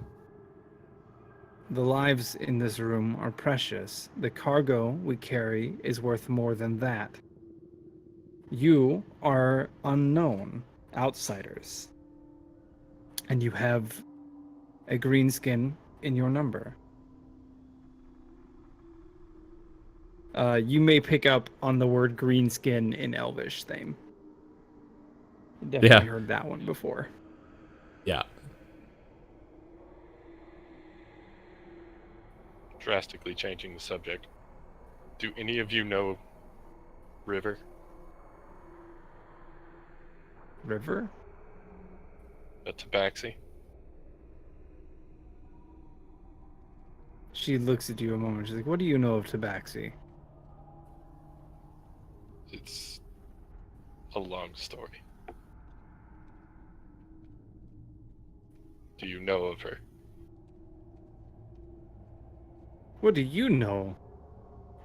[SPEAKER 1] The lives in this room are precious. The cargo we carry is worth more than that. You are unknown, outsiders. And you have a green skin in your number. You may pick up on the word green skin in Elvish, Thame. Definitely heard that one before.
[SPEAKER 2] Yeah.
[SPEAKER 5] Drastically changing the subject. Do any of you know River?
[SPEAKER 1] River?
[SPEAKER 5] A tabaxi?
[SPEAKER 1] She looks at you a moment. She's like, "What do you know of tabaxi?"
[SPEAKER 5] It's a long story. Do you know of her?
[SPEAKER 1] What do you know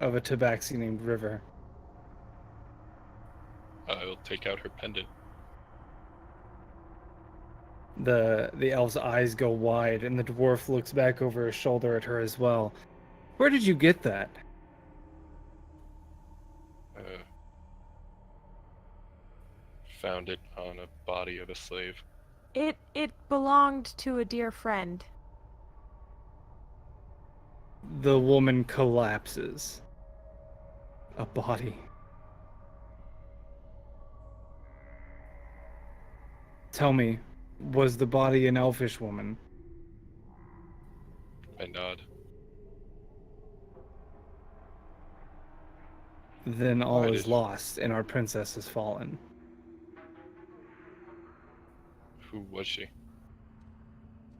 [SPEAKER 1] of a tabaxi named River?
[SPEAKER 5] I'll take out her pendant.
[SPEAKER 1] The elf's eyes go wide, and the dwarf looks back over his shoulder at her as well. "Where did you get that?"
[SPEAKER 5] Found it on a body of a slave.
[SPEAKER 4] It belonged to a dear friend.
[SPEAKER 1] The woman collapses. A body. Tell me, was the body an elfish woman?
[SPEAKER 5] I nod.
[SPEAKER 1] then all
[SPEAKER 5] Why
[SPEAKER 1] is
[SPEAKER 5] did-
[SPEAKER 1] lost and our princess has fallen.
[SPEAKER 5] Who was she?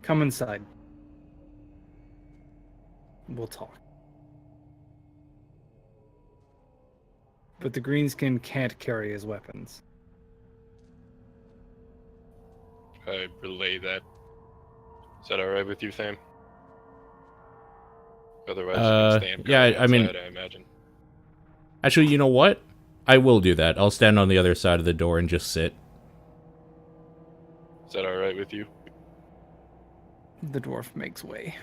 [SPEAKER 1] Come inside. We'll talk. But the greenskin can't carry his weapons.
[SPEAKER 5] I relay that. Is that alright with you, Tham? Otherwise, you can stand
[SPEAKER 2] yeah,
[SPEAKER 5] guard
[SPEAKER 2] I mean-
[SPEAKER 5] outside, I imagine.
[SPEAKER 2] Actually, you know what? I will do that. I'll stand on the other side of the door and just sit.
[SPEAKER 5] Is that alright with you?
[SPEAKER 1] The dwarf makes way.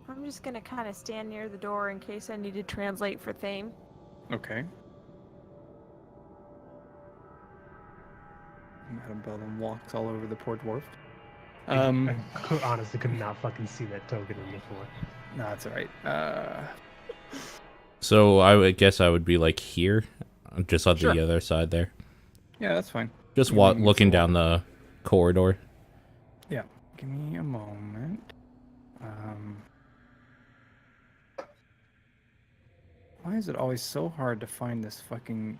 [SPEAKER 4] I'm just gonna kind of stand near the door in case I need to translate for Thame.
[SPEAKER 1] Okay. Madame Beldam walks all over the poor dwarf.
[SPEAKER 6] I honestly could not fucking see that token on the floor.
[SPEAKER 1] No, that's alright.
[SPEAKER 2] So I would guess I would be like here, just on
[SPEAKER 1] Sure.
[SPEAKER 2] the other side there.
[SPEAKER 1] Yeah, that's fine.
[SPEAKER 2] Just
[SPEAKER 1] You want me to
[SPEAKER 2] looking
[SPEAKER 1] walk?
[SPEAKER 2] down the corridor.
[SPEAKER 1] Yeah. Give me a moment. Why is it always so hard to find this fucking...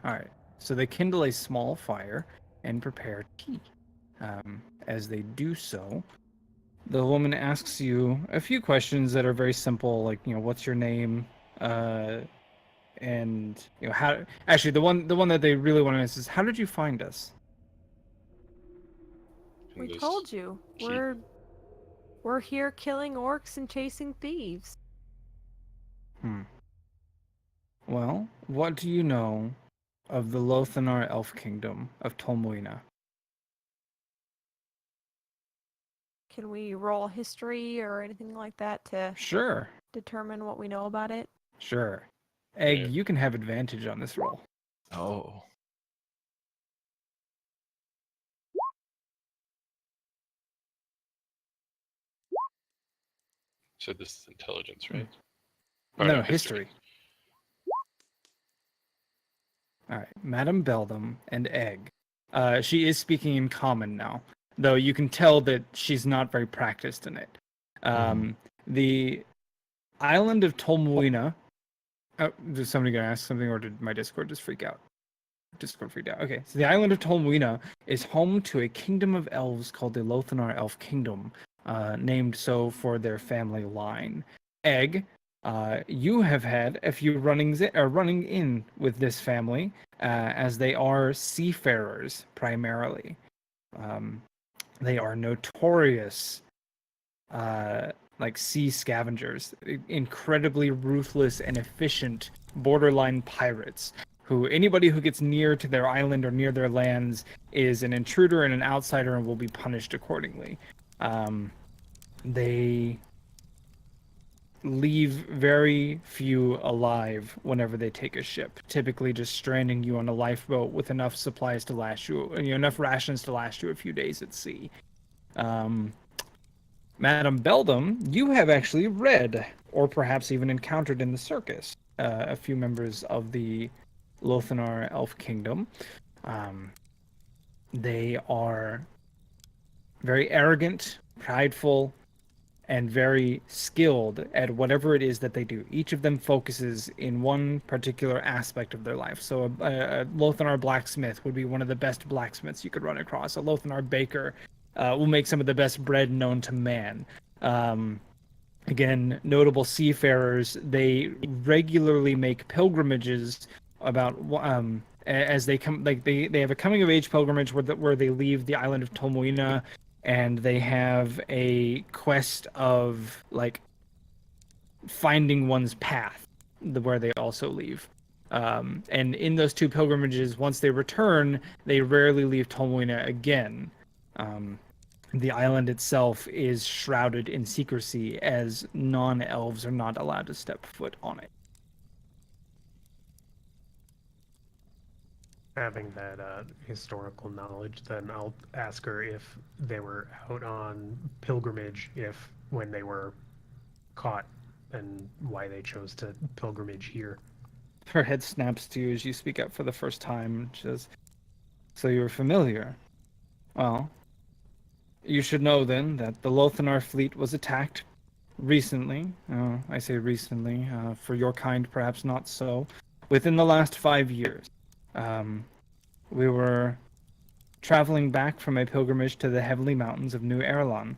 [SPEAKER 1] Alright. So they kindle a small fire and prepare tea. As they do so, the woman asks you a few questions that are very simple, like, what's your name? And, how... Actually, the one that they really want to ask is, how did you find us?
[SPEAKER 5] In
[SPEAKER 4] We
[SPEAKER 5] this
[SPEAKER 4] told you.
[SPEAKER 5] keep.
[SPEAKER 4] We're here killing orcs and chasing thieves.
[SPEAKER 1] Well, what do you know of the Lothanar elf kingdom of Tolmuina?
[SPEAKER 4] Can we roll history or anything like that to
[SPEAKER 1] Sure.
[SPEAKER 4] determine what we know about it?
[SPEAKER 1] Sure. Egg,
[SPEAKER 5] Yeah.
[SPEAKER 1] you can have advantage on this roll.
[SPEAKER 3] Oh.
[SPEAKER 5] So this is intelligence, right?
[SPEAKER 1] No, history. All right, Madame Beldam and Egg. She is speaking in common now, though you can tell that she's not very practiced in it. The island of Tolmuina. Oh, is somebody gonna ask something, or did my Discord just freak out? Discord freaked out. Okay, so the island of Tolmuina is home to a kingdom of elves called the Lothanar Elf Kingdom, named so for their family line. Egg, you have had a few running in with this family, as they are seafarers primarily. They are notorious, like sea scavengers, incredibly ruthless and efficient borderline pirates. Who anybody who gets near to their island or near their lands is an intruder and an outsider and will be punished accordingly. They leave very few alive whenever they take a ship, typically just stranding you on a lifeboat with enough supplies to last you, enough rations to last you a few days at sea. Madame Beldam, you have actually read, or perhaps even encountered in the circus, a few members of the Lothanar Elf Kingdom. They are very arrogant, prideful, and very skilled at whatever it is that they do. Each of them focuses in one particular aspect of their life. So a Lothanar blacksmith would be one of the best blacksmiths you could run across. A Lothanar baker will make some of the best bread known to man. Again, notable seafarers, they regularly make pilgrimages about as they come, like they have a coming of age pilgrimage where they leave the island of Tolmuina, and they have a quest of like finding one's path, where they also leave. And in those two pilgrimages, once they return, they rarely leave Tolmuina again. The island itself is shrouded in secrecy, as non-elves are not allowed to step foot on it.
[SPEAKER 6] Having that historical knowledge, then I'll ask her if they were out on pilgrimage, if when they were caught and why they chose to pilgrimage here.
[SPEAKER 1] Her head snaps to you as you speak up for the first time. She says, "So you're familiar? Well, you should know then that the Lothanar fleet was attacked recently. I say recently, for your kind perhaps not so. Within the last 5 years. We were traveling back from a pilgrimage to the heavenly mountains of New Erlon.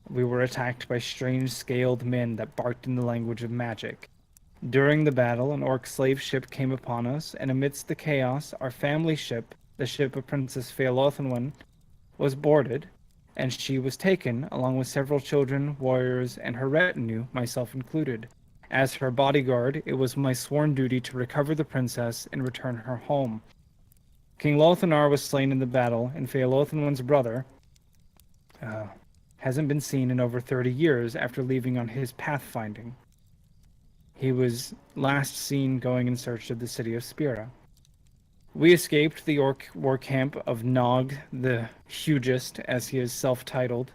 [SPEAKER 1] We were attacked by strange scaled men that barked in the language of magic. During the battle, an orc slave ship came upon us, and amidst the chaos, our family ship, the ship of Princess Fealothenwen, was boarded, and she was taken, along with several children, warriors, and her retinue, myself included. As her bodyguard, it was my sworn duty to recover the princess and return her home. King Lothanar was slain in the battle, and Fealothenwen's brother hasn't been seen in over 30 years after leaving on his pathfinding. He was last seen going in search of the city of Spira. We escaped the orc war camp of Nog, the hugest, as he is self-titled,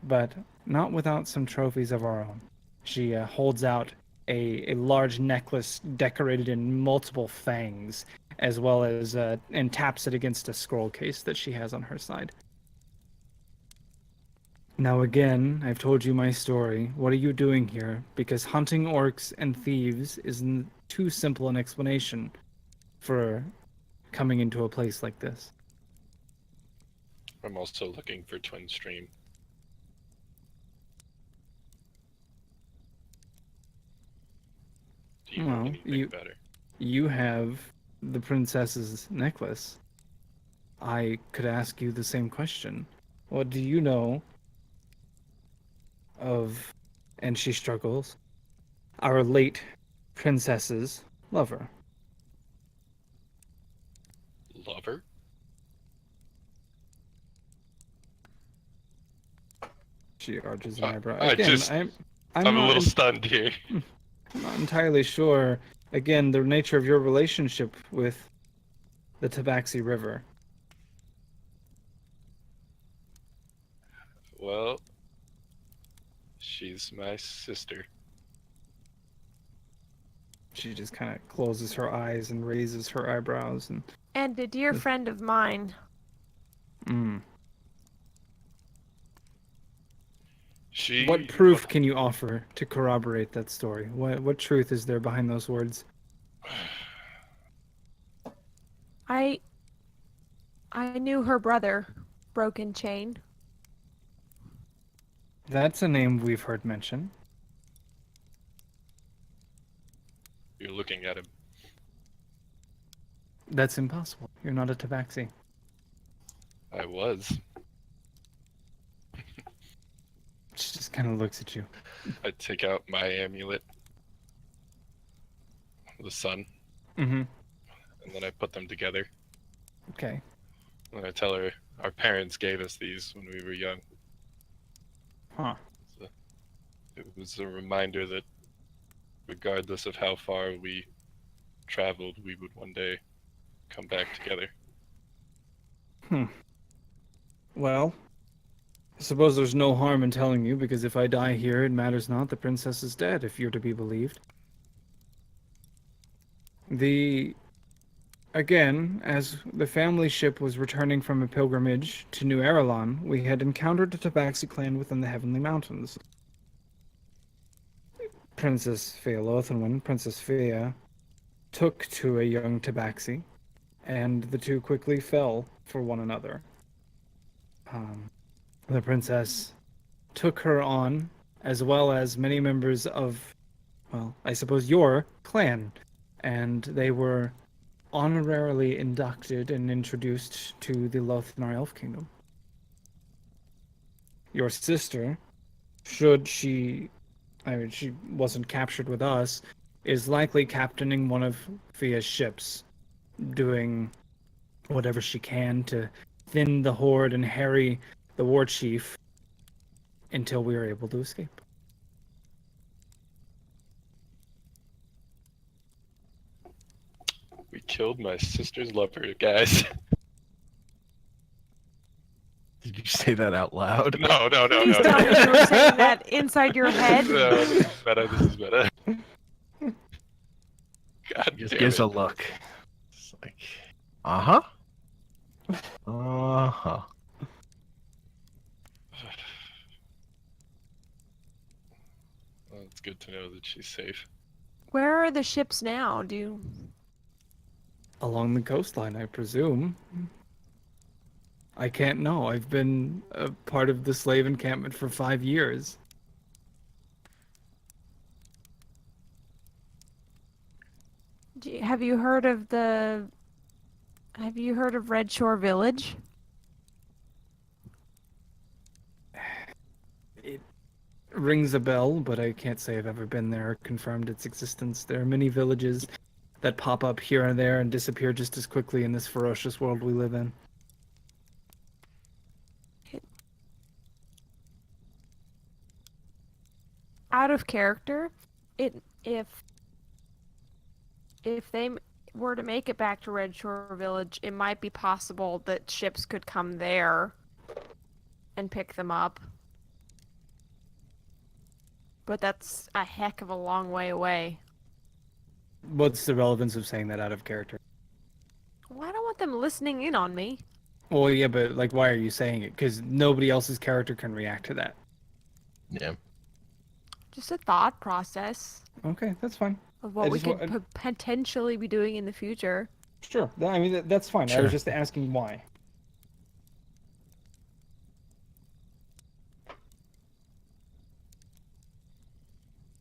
[SPEAKER 1] but not without some trophies of our own. She holds out a large necklace decorated in multiple fangs, as well as and taps it against a scroll case that she has on her side. Now again, I've told you my story. What are you doing here? Because hunting orcs and thieves isn't too simple an explanation for coming into a place like this.
[SPEAKER 5] I'm also looking for Twin Stream. Do you know
[SPEAKER 1] Well,
[SPEAKER 5] anything better?
[SPEAKER 1] You have the princess's necklace. I could ask you the same question. What do you know of, and she struggles, our late princess's lover?
[SPEAKER 5] Lover?
[SPEAKER 1] She arches an eyebrow.
[SPEAKER 5] I
[SPEAKER 1] Again,
[SPEAKER 5] just-
[SPEAKER 1] I'm
[SPEAKER 5] I'm a
[SPEAKER 1] not
[SPEAKER 5] little stunned here.
[SPEAKER 1] I'm not entirely sure. Again, the nature of your relationship with the Tabaxi River.
[SPEAKER 5] Well, she's my sister.
[SPEAKER 1] She just kind of closes her eyes and raises her eyebrows and.
[SPEAKER 4] And a dear friend of mine.
[SPEAKER 1] What proof can you offer to corroborate that story? What truth is there behind those words?
[SPEAKER 4] I knew her brother, Broken Chain.
[SPEAKER 1] That's a name we've heard mentioned.
[SPEAKER 5] You're looking at him.
[SPEAKER 1] That's impossible. You're not a Tabaxi.
[SPEAKER 5] I was.
[SPEAKER 1] She just kind of looks at you.
[SPEAKER 5] I take out my amulet, the sun,
[SPEAKER 1] Mm-hmm.
[SPEAKER 5] and then I put them together.
[SPEAKER 1] Okay.
[SPEAKER 5] And I tell her our parents gave us these when we were young.
[SPEAKER 1] Huh.
[SPEAKER 5] It was a reminder that regardless of how far we traveled, we would one day come back together.
[SPEAKER 1] Well, I suppose there's no harm in telling you, because if I die here, it matters not. The princess is dead, if you're to be believed. Again, as the family ship was returning from a pilgrimage to New Erlon, we had encountered a Tabaxi clan within the Heavenly Mountains. Princess Fealothenwen, Princess Fea, took to a young Tabaxi, and the two quickly fell for one another. The princess took her on, as well as many members of, well, I suppose your clan, and they were honorarily inducted and introduced to the Lothanar Elf Kingdom. Your sister, should she, she wasn't captured with us, is likely captaining one of Fia's ships, doing whatever she can to thin the horde and harry the war chief until we are able to escape.
[SPEAKER 5] We killed my sister's lover, guys.
[SPEAKER 3] Did you you say that out loud?
[SPEAKER 5] No.
[SPEAKER 4] Please tell me you were saying that inside your head.
[SPEAKER 5] No, this is better. This is better. God
[SPEAKER 3] Just
[SPEAKER 5] damn
[SPEAKER 3] gives
[SPEAKER 5] it.
[SPEAKER 3] a look. It's like, uh-huh. Uh-huh.
[SPEAKER 5] Well, it's good to know that she's safe.
[SPEAKER 4] Where are the ships now? Do you...
[SPEAKER 1] Along the coastline, I presume. I can't know. I've been a part of the slave encampment for 5 years.
[SPEAKER 4] Have you heard of the... Have you heard of Red Shore Village?
[SPEAKER 1] It rings a bell, but I can't say I've ever been there or confirmed its existence. There are many villages that pop up here and there and disappear just as quickly in this ferocious world we live in.
[SPEAKER 4] Out of character, if they were to make it back to Red Shore Village, it might be possible that ships could come there and pick them up. But that's a heck of a long way away.
[SPEAKER 1] What's the relevance of saying that out of character?
[SPEAKER 4] Well, I don't want them listening in on me.
[SPEAKER 1] Well, yeah, but like, why are you saying it? Because nobody else's character can react to that.
[SPEAKER 3] Yeah.
[SPEAKER 4] Just a thought process
[SPEAKER 1] Okay, that's fine.
[SPEAKER 4] of
[SPEAKER 1] I
[SPEAKER 4] what we
[SPEAKER 1] just
[SPEAKER 4] could potentially be doing in the future.
[SPEAKER 1] Sure. I mean, that's fine. I
[SPEAKER 2] Sure.
[SPEAKER 1] was just asking why.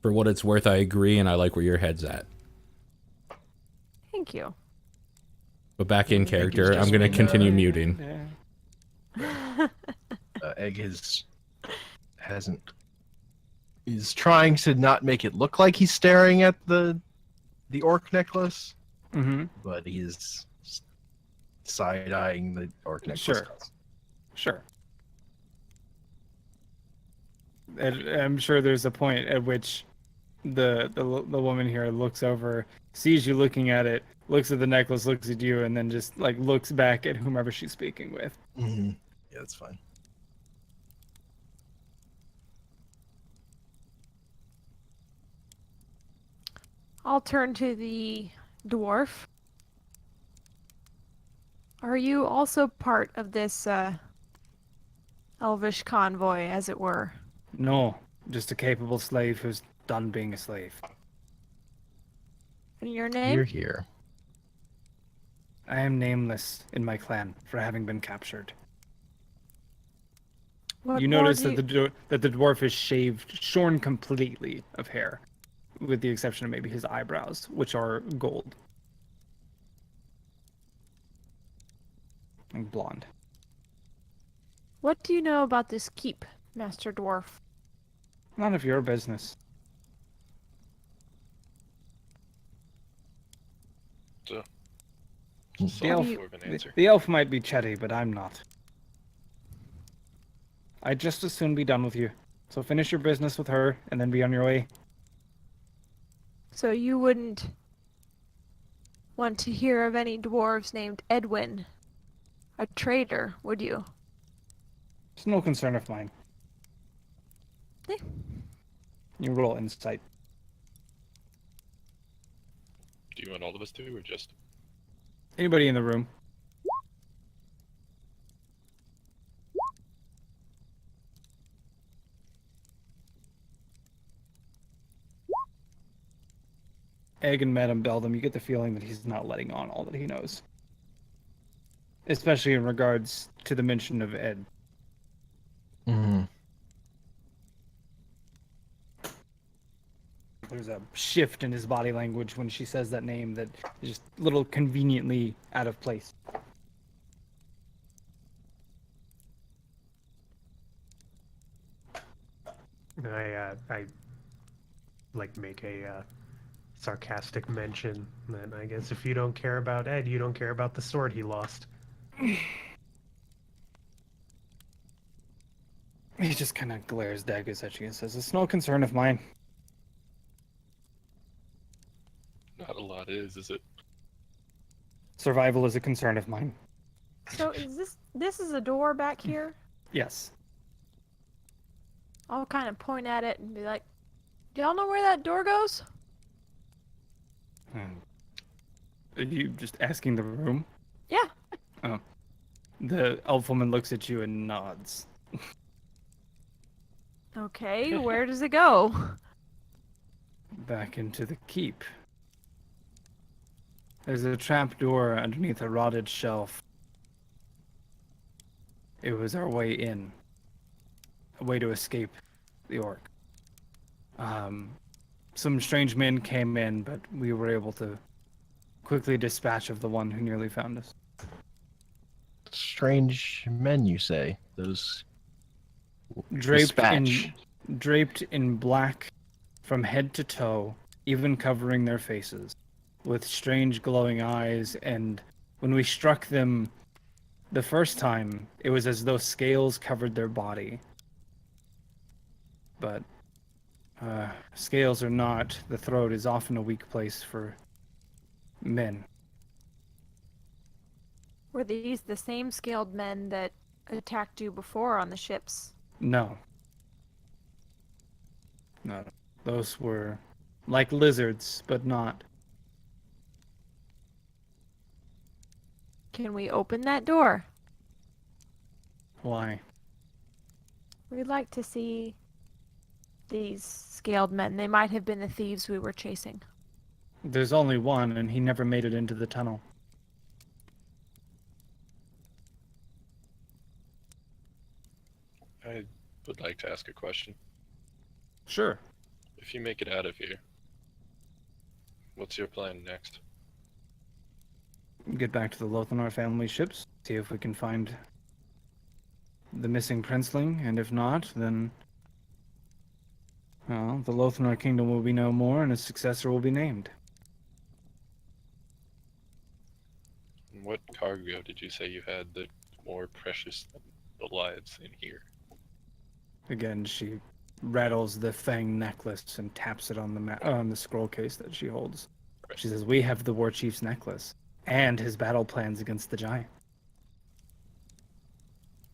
[SPEAKER 2] For what it's worth, I agree, and I like where your head's at.
[SPEAKER 4] Thank you.
[SPEAKER 2] But back in
[SPEAKER 3] Egg is
[SPEAKER 2] character,
[SPEAKER 3] just
[SPEAKER 2] I'm going to
[SPEAKER 3] being,
[SPEAKER 2] continue muting.
[SPEAKER 1] Yeah.
[SPEAKER 3] Egg hasn't. He's trying to not make it look like he's staring at the orc necklace,
[SPEAKER 1] Mm-hmm.
[SPEAKER 3] but he's side-eyeing the orc necklace.
[SPEAKER 1] Sure. Sure. And I'm sure there's a point at which the woman here looks over, sees you looking at it, looks at the necklace, looks at you, and then just like looks back at whomever she's speaking with.
[SPEAKER 3] Mm-hmm. Yeah, that's fine.
[SPEAKER 4] I'll turn to the dwarf. Are you also part of this elvish convoy, as it were?
[SPEAKER 1] No, just a capable slave who's done being a slave.
[SPEAKER 4] And your name?
[SPEAKER 3] You're here.
[SPEAKER 1] I am nameless in my clan for having been captured.
[SPEAKER 4] What
[SPEAKER 1] You
[SPEAKER 4] more
[SPEAKER 1] notice
[SPEAKER 4] do
[SPEAKER 1] that the dwarf is shaved, shorn completely of hair, with the exception of maybe his eyebrows, which are gold and blonde.
[SPEAKER 4] What do you know about this keep, Master Dwarf?
[SPEAKER 1] None of your business.
[SPEAKER 5] So,
[SPEAKER 1] elf-
[SPEAKER 5] sort of an answer.
[SPEAKER 1] The elf might be chatty, but I'm not. I'd just as soon be done with you. So finish your business with her, and then be on your way.
[SPEAKER 4] So you wouldn't want to hear of any dwarves named Edwin, a traitor, would you?
[SPEAKER 1] It's no concern of mine.
[SPEAKER 4] Eh.
[SPEAKER 1] You roll insight.
[SPEAKER 5] Do you want all of us to, or just?
[SPEAKER 1] Anybody in the room? Egg and Madame Beldam, you get the feeling that he's not letting on all that he knows. Especially in regards to the mention of Ed.
[SPEAKER 3] Mm-hmm.
[SPEAKER 1] There's a shift in his body language when she says that name that is just a little conveniently out of place.
[SPEAKER 6] I like make a sarcastic mention that I guess if you don't care about Ed, you don't care about the sword he lost.
[SPEAKER 1] He just kind of glares daggers at you and says, "It's no concern of mine."
[SPEAKER 5] Not a lot is it?
[SPEAKER 1] Survival is a concern of mine.
[SPEAKER 4] So is this is a door back here?
[SPEAKER 1] Yes.
[SPEAKER 4] I'll kind of point at it and be like, "Do y'all know where that door goes?"
[SPEAKER 1] Are you just asking the room?
[SPEAKER 4] Yeah.
[SPEAKER 1] Oh. The elf woman looks at you and nods.
[SPEAKER 4] Okay, where does it go?
[SPEAKER 1] Back into the keep. There's a trap door underneath a rotted shelf. It was our way in. A way to escape the orc. Some strange men came in, but we were able to quickly dispatch of the one who nearly found us.
[SPEAKER 3] Strange men, you say? Those
[SPEAKER 1] Draped
[SPEAKER 3] dispatch.
[SPEAKER 1] in black from head to toe, even covering their faces, with strange glowing eyes, and when we struck them the first time, it was as though scales covered their body. But scales or not, the throat is often a weak place for men.
[SPEAKER 4] Were these the same scaled men that attacked you before on the ships?
[SPEAKER 1] No. No. Those were like lizards, but not.
[SPEAKER 4] Can we open that door?
[SPEAKER 1] Why?
[SPEAKER 4] We'd like to see these scaled men. They might have been the thieves we were chasing.
[SPEAKER 1] There's only one, and he never made it into the tunnel.
[SPEAKER 5] I would like to ask a question.
[SPEAKER 1] Sure.
[SPEAKER 5] If you make it out of here, what's your plan next?
[SPEAKER 1] Get back to the Lothanar family ships, see if we can find the missing princeling, and if not, then, well, the Lothanar kingdom will be no more, and a successor will be named.
[SPEAKER 5] And what cargo did you say you had that more precious than the lives in here?
[SPEAKER 1] Again, she rattles the fang necklace and taps it on the scroll case that she holds. She says, "We have the war chief's necklace and his battle plans against the giant."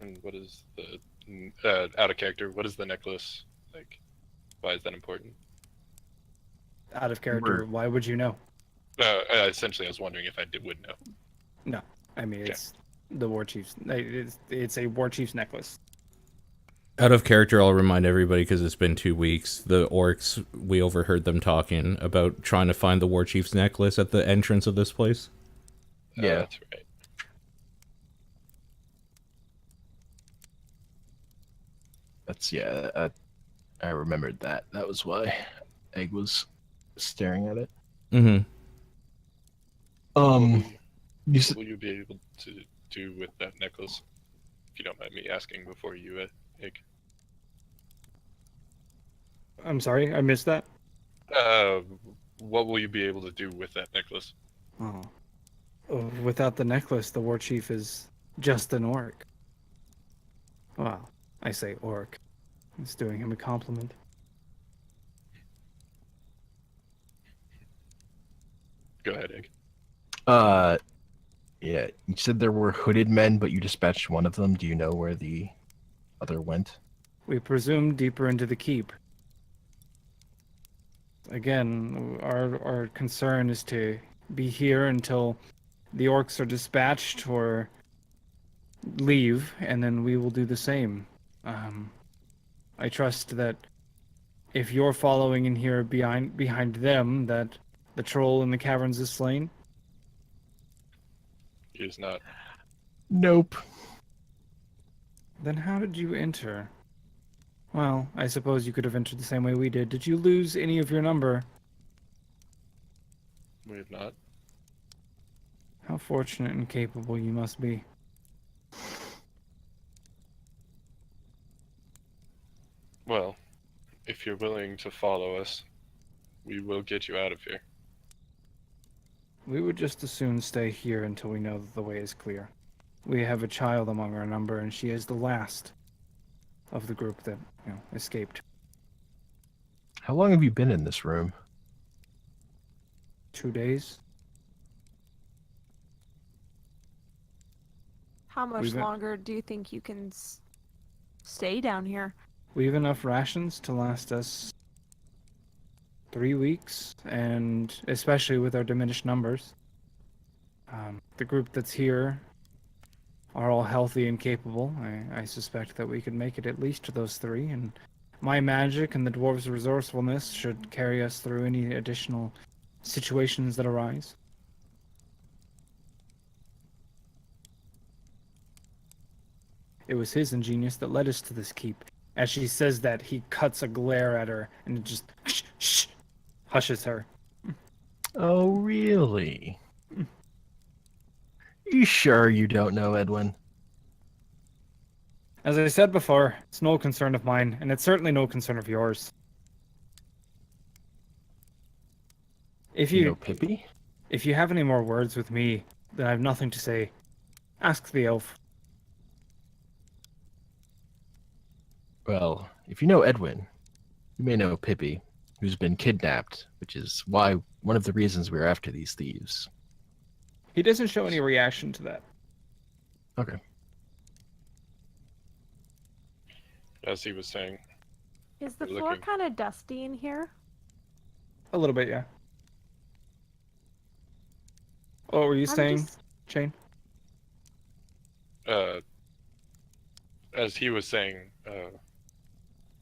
[SPEAKER 5] And what is the out of character? What is the necklace like? Why is that important?
[SPEAKER 1] Out of character, why would you know?
[SPEAKER 5] Essentially, I was wondering if I would know.
[SPEAKER 1] No, I mean
[SPEAKER 5] Okay.
[SPEAKER 1] it's the war chief's. It's a war chief's necklace.
[SPEAKER 2] Out of character, I'll remind everybody because it's been 2 weeks. The orcs, we overheard them talking about trying to find the war chief's necklace at the entrance of this place.
[SPEAKER 3] Yeah.
[SPEAKER 5] That's right.
[SPEAKER 3] That's yeah. I remembered that. That was why Egg was staring at it.
[SPEAKER 2] Mm-hmm.
[SPEAKER 3] You
[SPEAKER 5] What
[SPEAKER 3] said
[SPEAKER 5] will you be able to do with that necklace? If you don't mind me asking before you, Egg.
[SPEAKER 1] I'm sorry, I missed that.
[SPEAKER 5] What will you be able to do with that necklace?
[SPEAKER 1] Oh. Without the necklace, the war chief is just an orc. Well, I say orc. It's doing him a compliment.
[SPEAKER 5] Go ahead, Egg.
[SPEAKER 3] yeah. You said there were hooded men, but you dispatched one of them. Do you know where the other went?
[SPEAKER 1] We presume deeper into the keep. Again, our concern is to be here until the orcs are dispatched or leave, and then we will do the same. I trust that if you're following in here behind them, that the troll in the caverns is slain.
[SPEAKER 5] He is not.
[SPEAKER 3] Nope.
[SPEAKER 1] Then how did you enter? Well, I suppose you could have entered the same way we did. Did you lose any of your number?
[SPEAKER 5] We have not.
[SPEAKER 1] How fortunate and capable you must be.
[SPEAKER 5] Well, if you're willing to follow us, we will get you out of here.
[SPEAKER 1] We would just as soon stay here until we know that the way is clear. We have a child among our number, and she is the last of the group that, escaped.
[SPEAKER 3] How long have you been in this room?
[SPEAKER 1] 2 days?
[SPEAKER 4] How much
[SPEAKER 1] We've been-
[SPEAKER 4] longer do you think you can stay down here.
[SPEAKER 1] We have enough rations to last us 3 weeks, and especially with our diminished numbers. The group that's here are all healthy and capable. I suspect that we could make it at least to those 3, and my magic and the dwarves' resourcefulness should carry us through any additional situations that arise. It was his ingenious that led us to this keep. As she says that, he cuts a glare at her and just hushes her.
[SPEAKER 3] Oh, really? You sure you don't know, Edwin?
[SPEAKER 1] As I said before, it's no concern of mine, and it's certainly no concern of yours. If
[SPEAKER 3] You know
[SPEAKER 1] you
[SPEAKER 3] Pippi?
[SPEAKER 1] if you have any more words with me, then I have nothing to say. Ask the elf.
[SPEAKER 3] Well, if you know Edwin, you may know Pippi, who's been kidnapped, which is why one of the reasons we're after these thieves.
[SPEAKER 1] He doesn't show any reaction to that.
[SPEAKER 3] Okay.
[SPEAKER 5] As he was saying,
[SPEAKER 4] Is the
[SPEAKER 5] We're
[SPEAKER 4] floor
[SPEAKER 5] looking.
[SPEAKER 4] kind of dusty in here?
[SPEAKER 1] A little bit, yeah. What were you
[SPEAKER 4] I'm
[SPEAKER 1] saying,
[SPEAKER 4] just-
[SPEAKER 1] Shane?
[SPEAKER 5] as he was saying,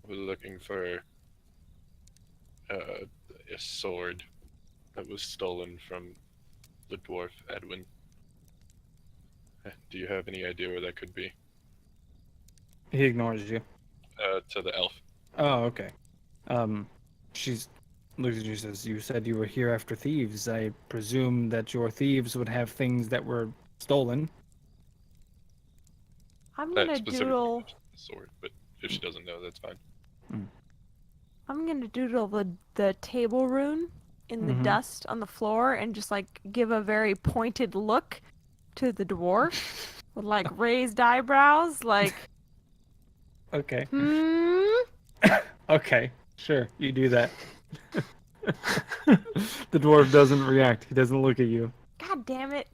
[SPEAKER 5] we're looking for a sword that was stolen from the dwarf Edwin. Do you have any idea where that could be?
[SPEAKER 1] He ignores you.
[SPEAKER 5] To the elf.
[SPEAKER 1] Oh, okay. She's looks at you and says, "You said you were here after thieves. I presume that your thieves would have things that were stolen."
[SPEAKER 4] I'm
[SPEAKER 5] That
[SPEAKER 4] gonna
[SPEAKER 5] specifically
[SPEAKER 4] doodle.
[SPEAKER 5] mentioned the sword, but if she doesn't know, that's fine.
[SPEAKER 4] I'm gonna doodle the table rune in the
[SPEAKER 1] Mhm.
[SPEAKER 4] dust on the floor and just like give a very pointed look to the dwarf with like raised eyebrows, like
[SPEAKER 1] Okay.
[SPEAKER 4] hmm.
[SPEAKER 1] Okay. Sure. You do that. The dwarf doesn't react. He doesn't look at you.
[SPEAKER 4] God damn it!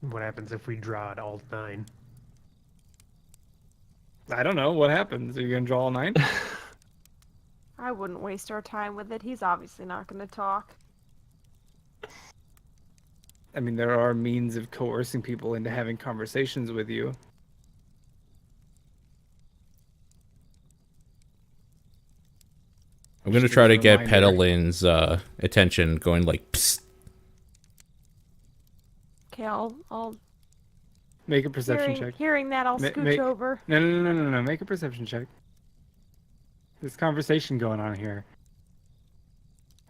[SPEAKER 6] What happens if we draw it all 9?
[SPEAKER 1] I don't know what happens. Are you gonna draw all 9?
[SPEAKER 4] I wouldn't waste our time with it. He's obviously not gonna talk.
[SPEAKER 1] I mean, there are means of coercing people into having conversations with you.
[SPEAKER 2] I'm gonna
[SPEAKER 1] Just
[SPEAKER 2] try
[SPEAKER 1] as a
[SPEAKER 2] to get
[SPEAKER 1] reminder.
[SPEAKER 2] Pedalin's attention, going like, psst.
[SPEAKER 4] Okay, I'll
[SPEAKER 1] Make a perception check.
[SPEAKER 4] hearing that, I'll
[SPEAKER 1] Ma-
[SPEAKER 4] scooch
[SPEAKER 1] make-
[SPEAKER 4] over.
[SPEAKER 1] No. Make a perception check. There's conversation going on here.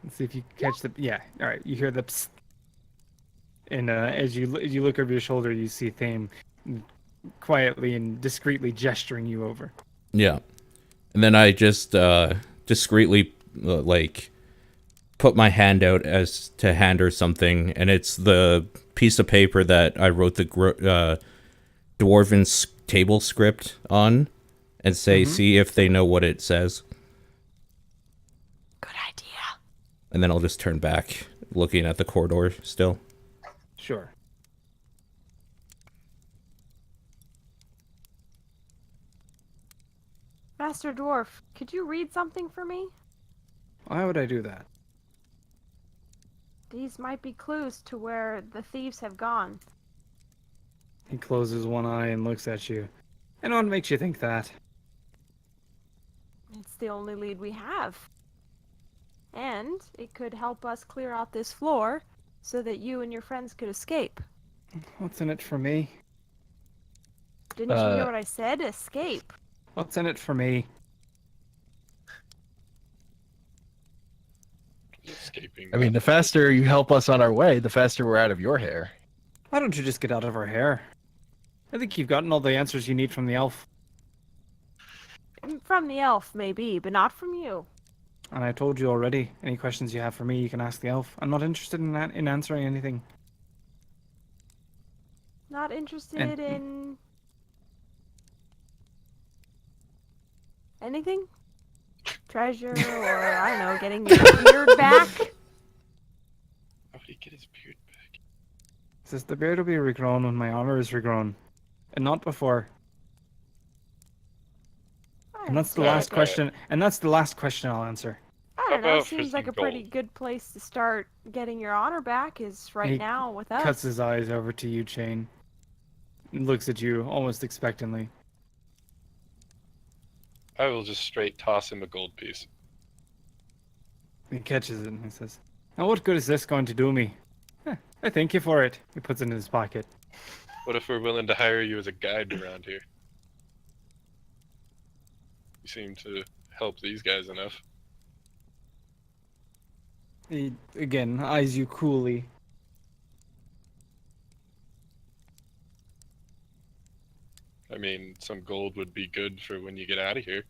[SPEAKER 1] Let's see if you catch the. Yeah. All right. You hear the. Psst. And as you look over your shoulder, you see Thame quietly and discreetly gesturing you over.
[SPEAKER 2] Yeah. And then I just discreetly like put my hand out as to hand her something, and it's the piece of paper that I wrote the dwarven table script on, and say, see if they know what it says.
[SPEAKER 4] Good idea.
[SPEAKER 2] And then I'll just turn back, looking at the corridor still.
[SPEAKER 1] Sure.
[SPEAKER 4] Master Dwarf, could you read something for me?
[SPEAKER 1] Why would I do that?
[SPEAKER 4] These might be clues to where the thieves have gone.
[SPEAKER 1] He closes one eye and looks at you. And what makes you think that?
[SPEAKER 4] It's the only lead we have. And it could help us clear out this floor so that you and your friends could escape.
[SPEAKER 1] What's in it for me?
[SPEAKER 4] Didn't you hear what I said? Escape.
[SPEAKER 1] What's in it for me?
[SPEAKER 5] Escaping.
[SPEAKER 3] I mean, the faster you help us on our way, the faster we're out of your hair.
[SPEAKER 1] Why don't you just get out of our hair? I think you've gotten all the answers you need from the elf.
[SPEAKER 4] From the elf, maybe, but not from you.
[SPEAKER 1] And I told you already, any questions you have for me, you can ask the elf. I'm not interested in that, in answering anything.
[SPEAKER 4] Not interested
[SPEAKER 1] And-
[SPEAKER 4] in... anything? Treasure, or, I don't know, getting your beard back?
[SPEAKER 5] How did he get his beard back?
[SPEAKER 1] Says the beard will be regrown when my armor is regrown, and not before. And that's the
[SPEAKER 5] Alright,
[SPEAKER 1] last
[SPEAKER 5] alright.
[SPEAKER 1] question. And that's the last question I'll answer.
[SPEAKER 4] I
[SPEAKER 5] How
[SPEAKER 4] don't know.
[SPEAKER 5] about for
[SPEAKER 4] Seems like
[SPEAKER 5] some
[SPEAKER 4] a pretty
[SPEAKER 5] gold?
[SPEAKER 4] good place to start getting your honor back is right
[SPEAKER 1] He
[SPEAKER 4] now with us.
[SPEAKER 1] Cuts his eyes over to you, Chain. And looks at you almost expectantly.
[SPEAKER 5] I will just straight toss him a gold piece.
[SPEAKER 1] He catches it and he says, "Now what good is this going to do me?" "Eh, I thank you for it." He puts it in his pocket.
[SPEAKER 5] What if we're willing to hire you as a guide around here? You seem to help these guys enough.
[SPEAKER 1] He again eyes you coolly.
[SPEAKER 5] I mean, some gold would be good for when you get out of here.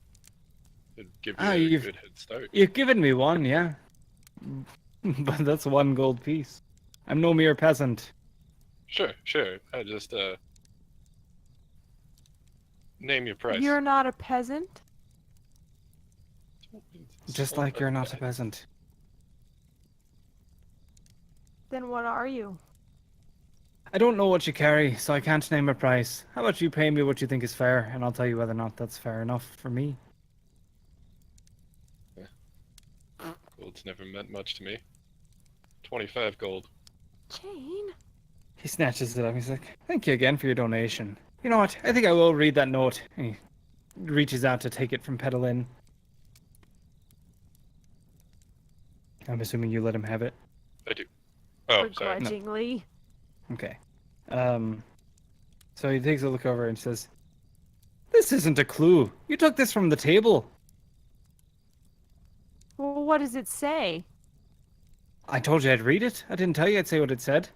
[SPEAKER 5] It'd give you
[SPEAKER 1] Ah,
[SPEAKER 5] a
[SPEAKER 1] you've-
[SPEAKER 5] good head start.
[SPEAKER 1] You've given me one, yeah. But that's one gold piece. I'm no mere peasant.
[SPEAKER 5] Sure, sure. I just name your price.
[SPEAKER 4] You're not a peasant?
[SPEAKER 1] Just like you're not a peasant.
[SPEAKER 4] Then what are you?
[SPEAKER 1] I don't know what you carry, so I can't name a price. How about you pay me what you think is fair, and I'll tell you whether or not that's fair enough for me.
[SPEAKER 5] Gold's never meant much to me. 25 gold.
[SPEAKER 4] Jane?
[SPEAKER 1] He snatches it up. He's like, "Thank you again for your donation. You know what? I think I will read that note." And he reaches out to take it from Pedalin. I'm assuming you let him have it.
[SPEAKER 5] I do. Oh, sorry.
[SPEAKER 4] Begrudgingly.
[SPEAKER 1] Okay. So he takes a look over and says, "This isn't a clue. You took this from the table."
[SPEAKER 4] Well, what does it say?
[SPEAKER 1] "I told you I'd read it. I didn't tell you I'd say what it said."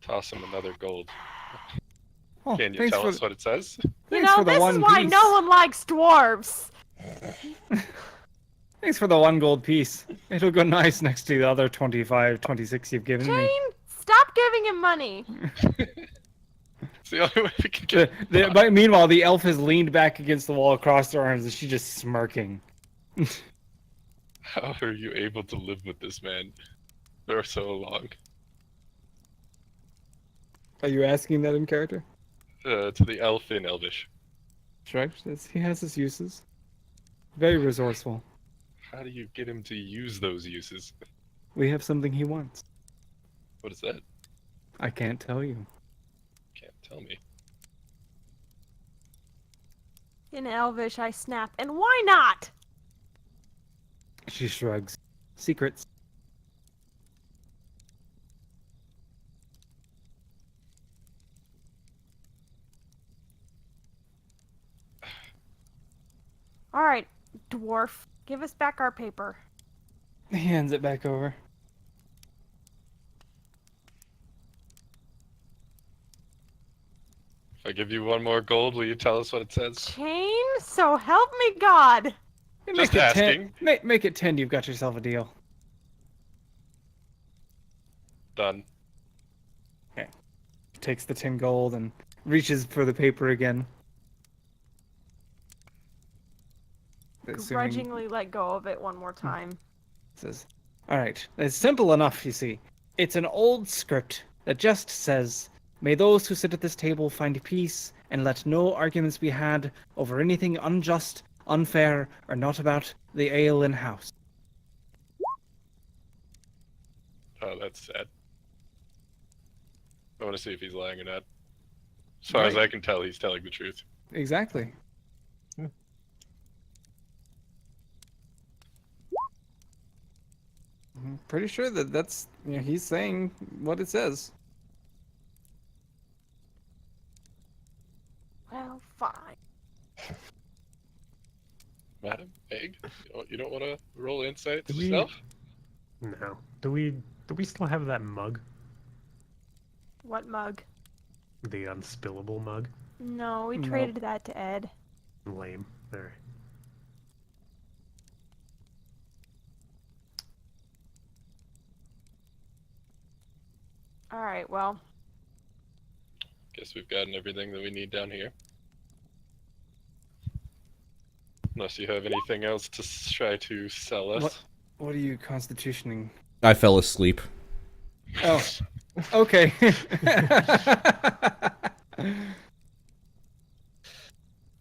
[SPEAKER 5] Toss him another gold.
[SPEAKER 1] Oh,
[SPEAKER 5] Can you
[SPEAKER 1] thanks
[SPEAKER 5] tell
[SPEAKER 1] for
[SPEAKER 5] us what it says?
[SPEAKER 4] You
[SPEAKER 1] thanks
[SPEAKER 4] know,
[SPEAKER 1] for the
[SPEAKER 4] this is
[SPEAKER 1] one
[SPEAKER 4] why
[SPEAKER 1] piece.
[SPEAKER 4] no one likes dwarves.
[SPEAKER 1] Thanks for the one gold piece. It'll go nice next to the other 25, 26 you've given me.
[SPEAKER 4] Jane, stop giving him money.
[SPEAKER 5] It's the only way we can
[SPEAKER 1] The,
[SPEAKER 5] get.
[SPEAKER 1] but meanwhile, the elf has leaned back against the wall, across her arms, and she's just smirking.
[SPEAKER 5] How are you able to live with this man for so long?
[SPEAKER 1] Are you asking that in character?
[SPEAKER 5] To the elf in Elvish.
[SPEAKER 1] Shrugs. He has his uses. Very resourceful.
[SPEAKER 5] How do you get him to use those uses?
[SPEAKER 1] We have something he wants.
[SPEAKER 5] What is that?
[SPEAKER 1] I can't tell you.
[SPEAKER 5] Can't tell me.
[SPEAKER 4] In Elvish, I snap. And why not?
[SPEAKER 1] She shrugs. Secrets.
[SPEAKER 4] All right, dwarf, give us back our paper.
[SPEAKER 1] He hands it back over.
[SPEAKER 5] If I give you one more gold, will you tell us what it says?
[SPEAKER 4] Jane, so help me God.
[SPEAKER 1] Hey,
[SPEAKER 5] Just
[SPEAKER 1] make it
[SPEAKER 5] asking.
[SPEAKER 1] 10. Make it 10. You've got yourself a deal.
[SPEAKER 5] Done.
[SPEAKER 1] Takes the 10 gold and reaches for the paper again. Assuming-
[SPEAKER 4] Grudgingly let go of it one more time.
[SPEAKER 1] Says, "All right, it's simple enough, you see. It's an old script that just says, 'May those who sit at this table find peace, and let no arguments be had over anything unjust, unfair, or not about the ale in house.'"
[SPEAKER 5] Oh, that's sad. I want to see if he's lying or not. As far as
[SPEAKER 1] Right.
[SPEAKER 5] I can tell, he's telling the truth.
[SPEAKER 1] Exactly. I'm pretty sure that's he's saying what it says.
[SPEAKER 4] Well, fine.
[SPEAKER 5] Madam Egg, you don't want to roll insights
[SPEAKER 6] Do we-
[SPEAKER 5] yourself?
[SPEAKER 6] No. Do we still have that mug?
[SPEAKER 4] What mug?
[SPEAKER 6] The unspillable mug?
[SPEAKER 4] No, we
[SPEAKER 1] No.
[SPEAKER 4] traded that to Ed.
[SPEAKER 6] Lame. There.
[SPEAKER 4] All right, well,
[SPEAKER 5] Guess we've gotten everything that we need down here. Unless you have anything else to try to sell us.
[SPEAKER 1] What are you constitutioning?
[SPEAKER 2] I fell asleep.
[SPEAKER 1] Oh, okay.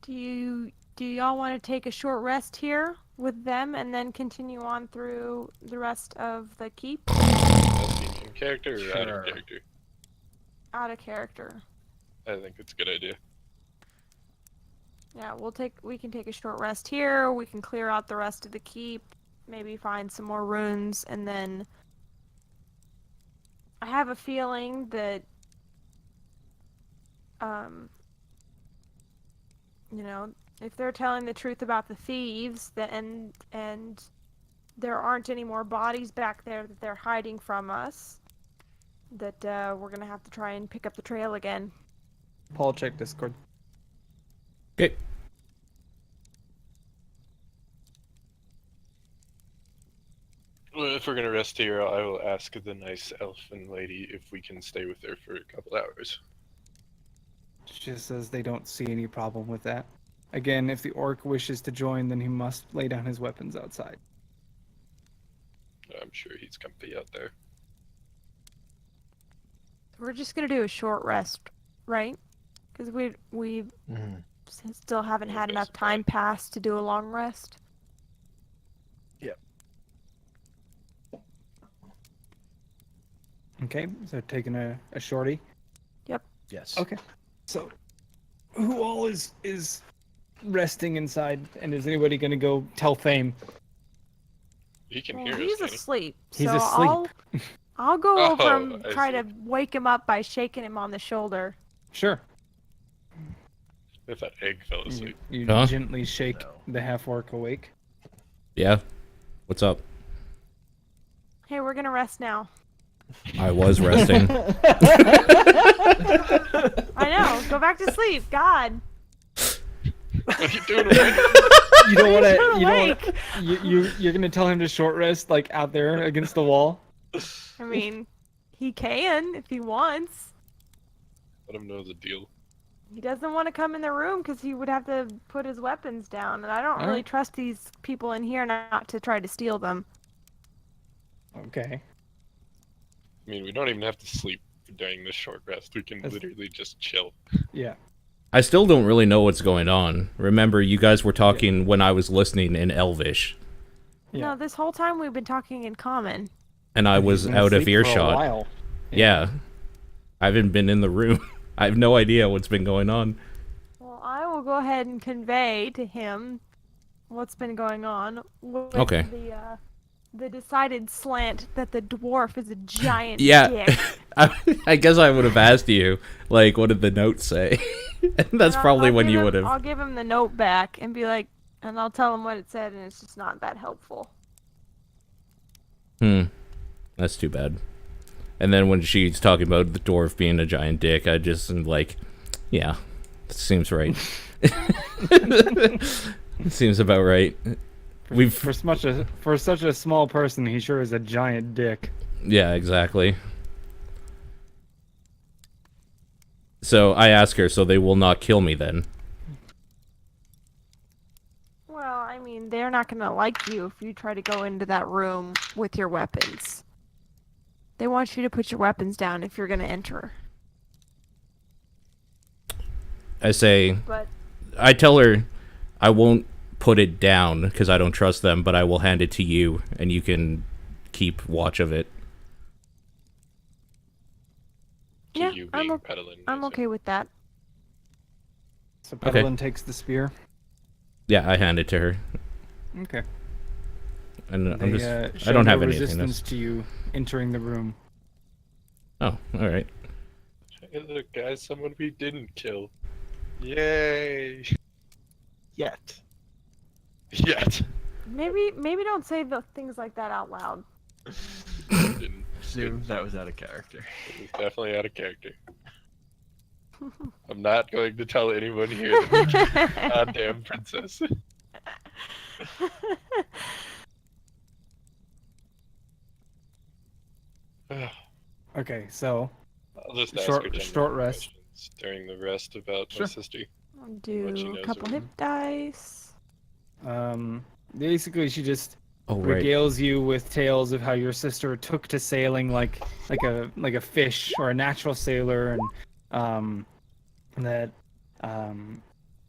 [SPEAKER 4] Do y'all want to take a short rest here with them and then continue on through the rest of the keep?
[SPEAKER 5] Asking in character or out
[SPEAKER 3] Sure.
[SPEAKER 5] of character?
[SPEAKER 4] Out of character.
[SPEAKER 5] I think it's a good idea.
[SPEAKER 4] Yeah, we can take a short rest here, we can clear out the rest of the keep, maybe find some more runes, and then I have a feeling that you know, if they're telling the truth about the thieves, and there aren't any more bodies back there that they're hiding from us, that we're gonna have to try and pick up the trail again.
[SPEAKER 1] Paul, check Discord.
[SPEAKER 2] Okay.
[SPEAKER 5] Well, if we're gonna rest here, I will ask the nice elfin lady if we can stay with her for a couple hours.
[SPEAKER 1] She says they don't see any problem with that. Again, if the orc wishes to join, then he must lay down his weapons outside.
[SPEAKER 5] I'm sure he's comfy out there.
[SPEAKER 4] We're just gonna do a short rest, right? Because we
[SPEAKER 3] Mhm.
[SPEAKER 4] still haven't had
[SPEAKER 5] Okay,
[SPEAKER 4] enough
[SPEAKER 5] so
[SPEAKER 4] time passed to do a long rest.
[SPEAKER 1] Okay, so taking a shorty.
[SPEAKER 3] Yes.
[SPEAKER 1] Okay. So, who all is resting inside, and is anybody gonna go tell Thame?
[SPEAKER 5] He can
[SPEAKER 4] Well,
[SPEAKER 5] hear
[SPEAKER 4] he's
[SPEAKER 5] us. Can he?
[SPEAKER 4] asleep.
[SPEAKER 1] He's
[SPEAKER 4] so
[SPEAKER 1] asleep.
[SPEAKER 4] I'll go
[SPEAKER 5] Oh,
[SPEAKER 4] over and
[SPEAKER 5] I
[SPEAKER 4] try
[SPEAKER 5] see.
[SPEAKER 4] to wake him up by shaking him on the shoulder.
[SPEAKER 1] Sure.
[SPEAKER 5] If that egg fell asleep.
[SPEAKER 1] You
[SPEAKER 2] Huh?
[SPEAKER 1] gently shake
[SPEAKER 3] No.
[SPEAKER 1] the half orc awake.
[SPEAKER 2] Yeah. What's up?
[SPEAKER 4] Hey, we're gonna rest now.
[SPEAKER 2] I was resting.
[SPEAKER 4] I know. Go back to sleep. God.
[SPEAKER 5] What are you doing awake?
[SPEAKER 1] You don't want to.
[SPEAKER 4] You're
[SPEAKER 1] You don't.
[SPEAKER 4] awake.
[SPEAKER 1] You're gonna tell him to short rest, like out there against the wall.
[SPEAKER 4] I mean, he can if he wants.
[SPEAKER 5] Let him know the deal.
[SPEAKER 4] He doesn't want to come in the room because he would have to put his weapons down, and I don't really
[SPEAKER 1] Alright.
[SPEAKER 4] trust these people in here not to try to steal them.
[SPEAKER 1] Okay.
[SPEAKER 5] I mean, we don't even have to sleep during this short rest. We can
[SPEAKER 1] That's-
[SPEAKER 5] literally just chill.
[SPEAKER 1] Yeah.
[SPEAKER 2] I still don't really know what's going on. Remember, you guys were talking when I was listening in Elvish,
[SPEAKER 1] Yeah.
[SPEAKER 4] No, this whole time we've been talking in common.
[SPEAKER 2] and I was
[SPEAKER 1] He's been
[SPEAKER 2] out of
[SPEAKER 1] asleep for a
[SPEAKER 2] earshot.
[SPEAKER 1] while.
[SPEAKER 2] Yeah. I haven't been in the room. I have no idea what's been going on.
[SPEAKER 4] Well, I will go ahead and convey to him what's been going on with
[SPEAKER 2] Okay.
[SPEAKER 4] the decided slant that the dwarf is a giant
[SPEAKER 2] Yeah.
[SPEAKER 4] dick.
[SPEAKER 2] I guess I would have asked you, like, what did the note say? And that's
[SPEAKER 4] And
[SPEAKER 2] probably
[SPEAKER 4] I'll
[SPEAKER 2] when
[SPEAKER 4] give
[SPEAKER 2] you
[SPEAKER 4] him-
[SPEAKER 2] would have.
[SPEAKER 4] I'll give him the note back and be like, and I'll tell him what it said, and it's just not that helpful.
[SPEAKER 2] That's too bad. And then when she's talking about the dwarf being a giant dick, I just am like, yeah, that seems right. Seems about right. We've
[SPEAKER 1] For such a small person, he sure is a giant dick.
[SPEAKER 2] Yeah, exactly. So I ask her, so they will not kill me then.
[SPEAKER 4] Well, I mean, they're not gonna like you if you try to go into that room with your weapons. They want you to put your weapons down if you're gonna enter.
[SPEAKER 2] I say,
[SPEAKER 4] But
[SPEAKER 2] I tell her I won't put it down because I don't trust them, but I will hand it to you and you can keep watch of it.
[SPEAKER 5] To
[SPEAKER 4] yeah,
[SPEAKER 5] you
[SPEAKER 4] I'm
[SPEAKER 5] being
[SPEAKER 4] okay.
[SPEAKER 5] peddling.
[SPEAKER 4] I'm okay with that.
[SPEAKER 1] So
[SPEAKER 2] Okay.
[SPEAKER 1] Petalin takes the spear.
[SPEAKER 2] Yeah, I hand it to her.
[SPEAKER 1] Okay.
[SPEAKER 2] And
[SPEAKER 1] They,
[SPEAKER 2] I'm just,
[SPEAKER 1] show
[SPEAKER 2] I don't
[SPEAKER 1] no
[SPEAKER 2] have anything.
[SPEAKER 1] resistance
[SPEAKER 2] That's...
[SPEAKER 1] to you entering the room.
[SPEAKER 2] Oh, all right.
[SPEAKER 5] Hey, look, guys, someone we didn't kill. Yay!
[SPEAKER 3] Yet.
[SPEAKER 5] Yet.
[SPEAKER 4] Maybe don't say the things like that out loud.
[SPEAKER 5] Didn't.
[SPEAKER 3] Assume that was out of character.
[SPEAKER 5] It was definitely out of character. I'm not going to tell anyone here that we killed the goddamn princess.
[SPEAKER 1] Okay, so
[SPEAKER 5] I'll just ask
[SPEAKER 1] Short-
[SPEAKER 5] her general
[SPEAKER 1] short rest.
[SPEAKER 5] questions during the rest about
[SPEAKER 1] Sure.
[SPEAKER 5] my sister.
[SPEAKER 4] I'll
[SPEAKER 5] What she
[SPEAKER 4] do
[SPEAKER 5] knows
[SPEAKER 4] a couple
[SPEAKER 5] of
[SPEAKER 4] hip
[SPEAKER 5] him.
[SPEAKER 4] dice.
[SPEAKER 1] Basically, she just
[SPEAKER 2] Oh, right.
[SPEAKER 1] regales you with tales of how your sister took to sailing like a fish or a natural sailor, and that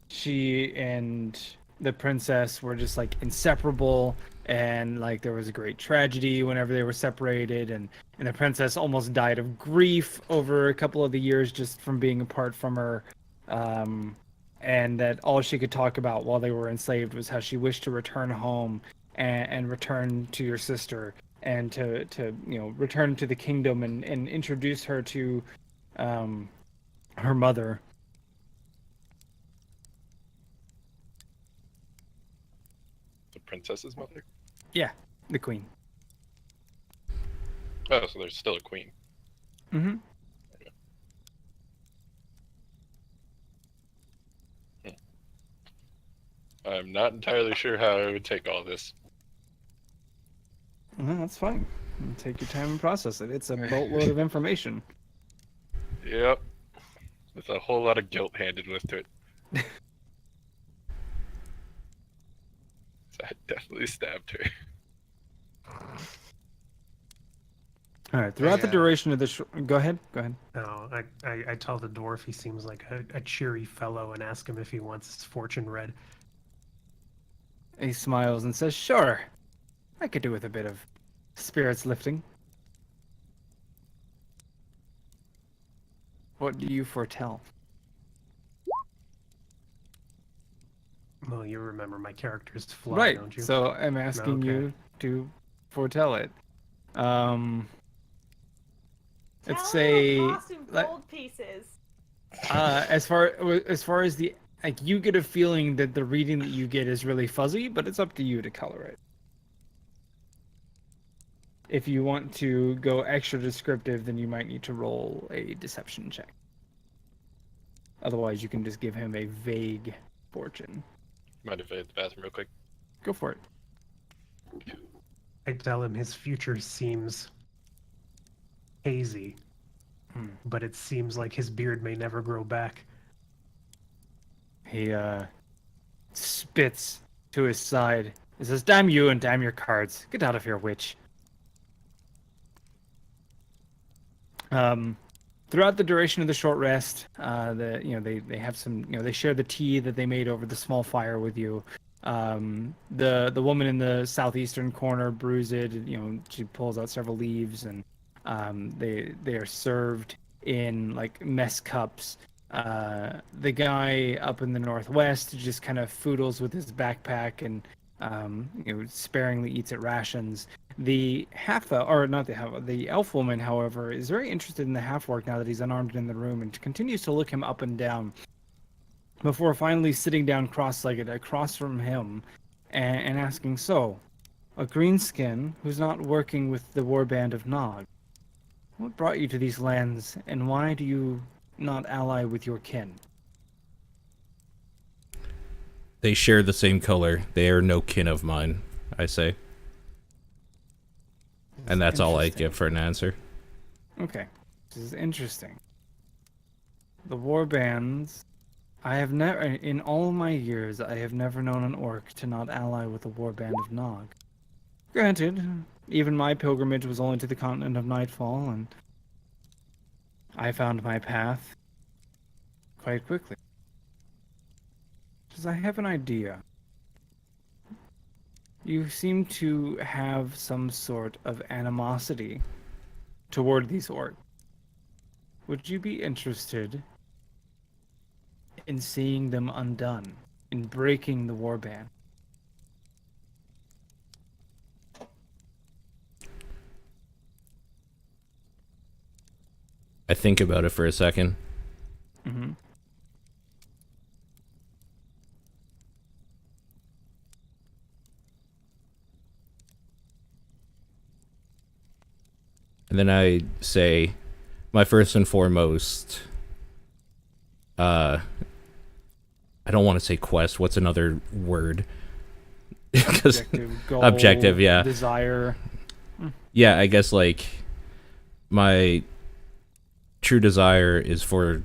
[SPEAKER 1] she and the princess were just like inseparable, and like there was a great tragedy whenever they were separated, and the princess almost died of grief over a couple of the years just from being apart from her. And that all she could talk about while they were enslaved was how she wished to return home and return to your sister, and to return to the kingdom, and introduce her to her mother.
[SPEAKER 5] The princess's mother?
[SPEAKER 1] Yeah, the queen.
[SPEAKER 5] Oh, so there's still a queen.
[SPEAKER 1] Mm-hmm.
[SPEAKER 5] I'm not entirely sure how I would take all this.
[SPEAKER 1] No, that's fine. Take your time and process it. It's a boatload of information.
[SPEAKER 5] Yep. With a whole lot of guilt handed with it. So I definitely stabbed her.
[SPEAKER 1] All right. Throughout the
[SPEAKER 6] Yeah.
[SPEAKER 1] duration of the go ahead.
[SPEAKER 6] No, I tell the dwarf he seems like a cheery fellow and ask him if he wants his fortune read.
[SPEAKER 1] He smiles and says, "Sure, I could do with a bit of spirits lifting." What do you foretell?
[SPEAKER 6] Well, you remember my character's flaw,
[SPEAKER 1] Right.
[SPEAKER 6] don't you?
[SPEAKER 1] So I'm asking
[SPEAKER 6] Okay.
[SPEAKER 1] you to foretell it. Let's say like,
[SPEAKER 4] gold pieces.
[SPEAKER 1] as far as the like, you get a feeling that the reading that you get is really fuzzy, but it's up to you to color it. If you want to go extra descriptive, then you might need to roll a deception check. Otherwise, you can just give him a vague fortune.
[SPEAKER 5] Mind if I hit the bathroom real quick?
[SPEAKER 1] Go for it.
[SPEAKER 6] I tell him his future seems hazy, but it seems like his beard may never grow back.
[SPEAKER 1] He spits to his side. He says, "Damn you and damn your cards. Get out of here, witch." Throughout the duration of the short rest, they have some, they share the tea that they made over the small fire with you. The woman in the southeastern corner brews it. She pulls out several leaves, and they are served in like mess cups. The guy up in the northwest just kind of foodles with his backpack and sparingly eats at rations. The the elf woman, however, is very interested in the half-orc now that he's unarmed in the room, and continues to look him up and down before finally sitting down cross-legged across from him and asking, "So, a greenskin who's not working with the warband of Nog, what brought you to these lands, and why do you not ally with your kin?"
[SPEAKER 2] They share the same color. They are no kin of mine, I say. And that's all I give for an answer.
[SPEAKER 1] Okay, this is interesting. The warbands, I have never, in all my years, I have never known an orc to not ally with the warband of Nog. Granted, even my pilgrimage was only to the continent of Nightfall, and I found my path quite quickly. Because I have an idea. You seem to have some sort of animosity toward these orcs. Would you be interested in seeing them undone, in breaking the warband?
[SPEAKER 2] I think about it for a second.
[SPEAKER 1] Mm-hmm.
[SPEAKER 2] And then I say, my first and foremost, I don't want to say quest. What's another word?
[SPEAKER 1] Objective, goal,
[SPEAKER 2] Objective, yeah.
[SPEAKER 1] Desire.
[SPEAKER 2] Yeah, I guess like my true desire is for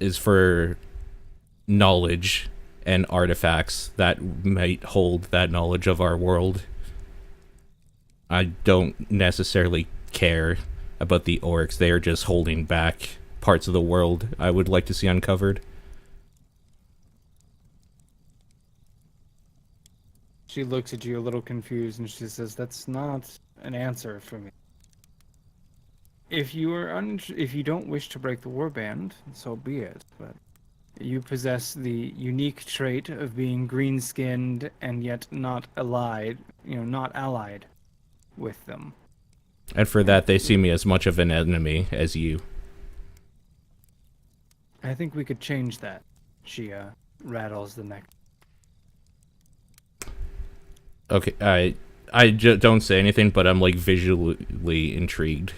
[SPEAKER 2] is for knowledge and artifacts that might hold that knowledge of our world. I don't necessarily care about the orcs. They are just holding back parts of the world I would like to see uncovered.
[SPEAKER 1] She looks at you a little confused and she says, "That's not an answer for me. If you don't wish to break the warband, so be it. But you possess the unique trait of being green-skinned and yet not allied, not allied with them.
[SPEAKER 2] And for that, they see me as much of an enemy as you.
[SPEAKER 1] I think we could change that." She rattles the neck.
[SPEAKER 2] Okay, don't say anything, but I'm like visually intrigued.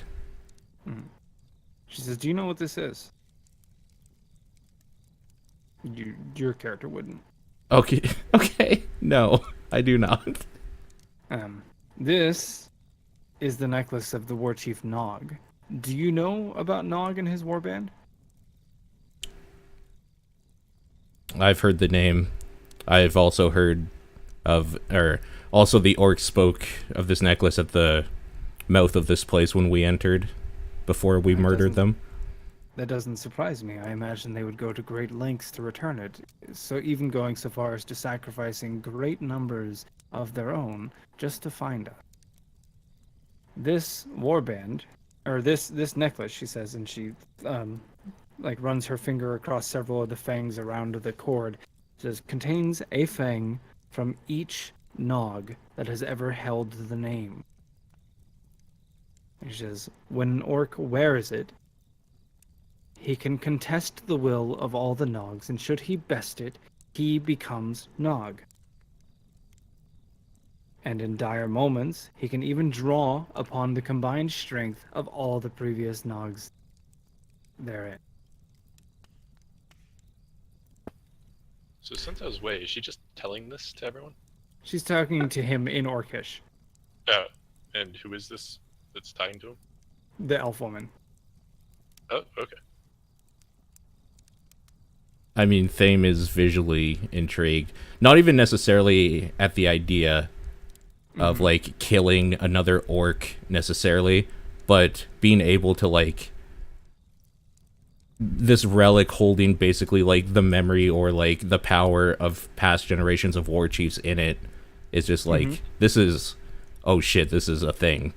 [SPEAKER 1] She says, "Do you know what this is?" Your character wouldn't.
[SPEAKER 2] Okay, no, I do not.
[SPEAKER 1] This is the necklace of the war chief Nog. Do you know about Nog and his warband?
[SPEAKER 2] I've heard the name. I've also heard of, also the orcs spoke of this necklace at the mouth of this place when we entered, before we murdered them.
[SPEAKER 1] That doesn't surprise me. I imagine they would go to great lengths to return it. So even going so far as to sacrificing great numbers of their own just to find us. This warband, or this necklace, she says, and she runs her finger across several of the fangs around the cord. Says, contains a fang from each Nog that has ever held the name. And she says, when an orc wears it, he can contest the will of all the Nogs, and should he best it, he becomes Nog. And in dire moments, he can even draw upon the combined strength of all the previous Nogs therein.
[SPEAKER 5] So since I was away, is she just telling this to everyone?
[SPEAKER 1] She's talking to him in Orcish,
[SPEAKER 5] And who is this that's tying to him?
[SPEAKER 1] the elf woman.
[SPEAKER 5] Oh, okay.
[SPEAKER 2] I mean, Thame is visually intrigued. Not even necessarily at the idea of, like, killing another orc, necessarily, but being able to, like, this relic holding, basically, like, the memory or, like, the power of past generations of war chiefs in it is just, like, this is, oh shit, this is a thing.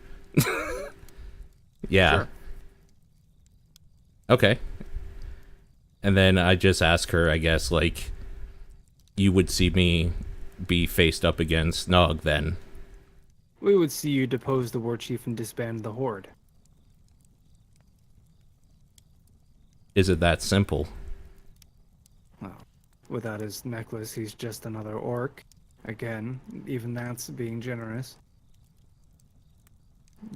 [SPEAKER 2] Yeah.
[SPEAKER 3] Sure.
[SPEAKER 2] Okay. And then I just ask her, I guess, like, you would see me be faced up against Nog then.
[SPEAKER 1] We would see you depose the war chief and disband the horde.
[SPEAKER 2] Is it that simple?
[SPEAKER 1] Well, without his necklace, he's just another orc. Again, even that's being generous.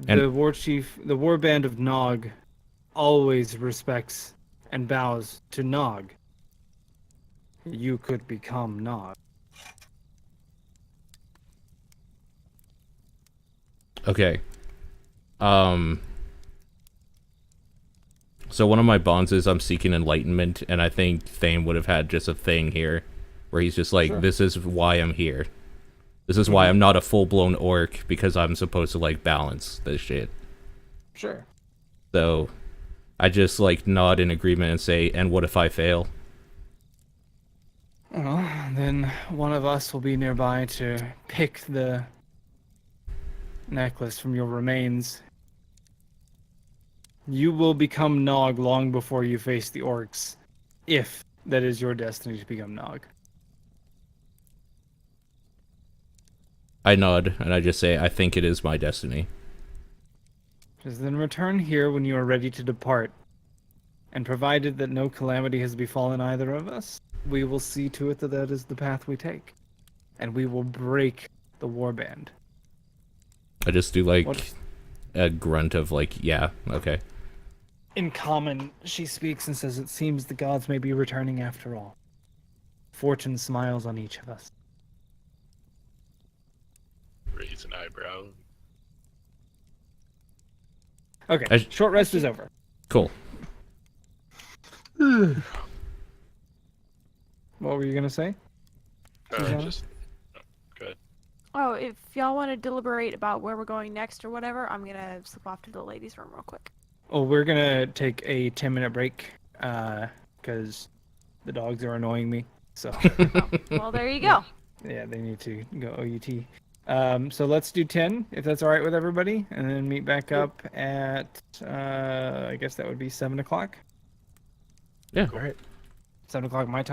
[SPEAKER 2] And-
[SPEAKER 1] the war chief, the warband of Nog, always respects and bows to Nog. You could become Nog.
[SPEAKER 2] Okay. So one of my bonds is I'm seeking enlightenment, and I think Thane would have had just a thing here, where he's just like,
[SPEAKER 1] Sure.
[SPEAKER 2] this is why I'm here. This is why I'm not a full-blown orc, because I'm supposed to, like, balance this shit.
[SPEAKER 1] Sure.
[SPEAKER 2] So, I just, like, nod in agreement and say, and what if I fail?
[SPEAKER 1] Well, then one of us will be nearby to pick the necklace from your remains. You will become Nog long before you face the orcs, if that is your destiny to become Nog.
[SPEAKER 2] I nod, and I just say, I think it is my destiny.
[SPEAKER 1] Just then return here when you are ready to depart, and provided that no calamity has befallen either of us, we will see to it that that is the path we take, and we will break the warband.
[SPEAKER 2] I just do, like,
[SPEAKER 1] What?
[SPEAKER 2] a grunt of, like, yeah, okay.
[SPEAKER 1] In common, she speaks and says, "It seems the gods may be returning after all. Fortune smiles on each of us."
[SPEAKER 5] Raise an eyebrow.
[SPEAKER 1] Okay,
[SPEAKER 2] I-
[SPEAKER 1] short rest is over.
[SPEAKER 2] Cool.
[SPEAKER 1] What were you gonna say? Susanna?
[SPEAKER 5] Just go ahead.
[SPEAKER 4] Oh, if y'all want to deliberate about where we're going next or whatever, I'm gonna slip off to the ladies' room real quick.
[SPEAKER 1] Oh, we're gonna take a 10-minute break because the dogs are annoying me. So
[SPEAKER 4] Oh, well, there you go.
[SPEAKER 1] yeah, they need to go OUT. So let's do 10 if that's all right with everybody, and then meet back up at I guess that would be 7 o'clock.
[SPEAKER 2] Yeah.
[SPEAKER 3] All right.
[SPEAKER 1] 7 o'clock my time.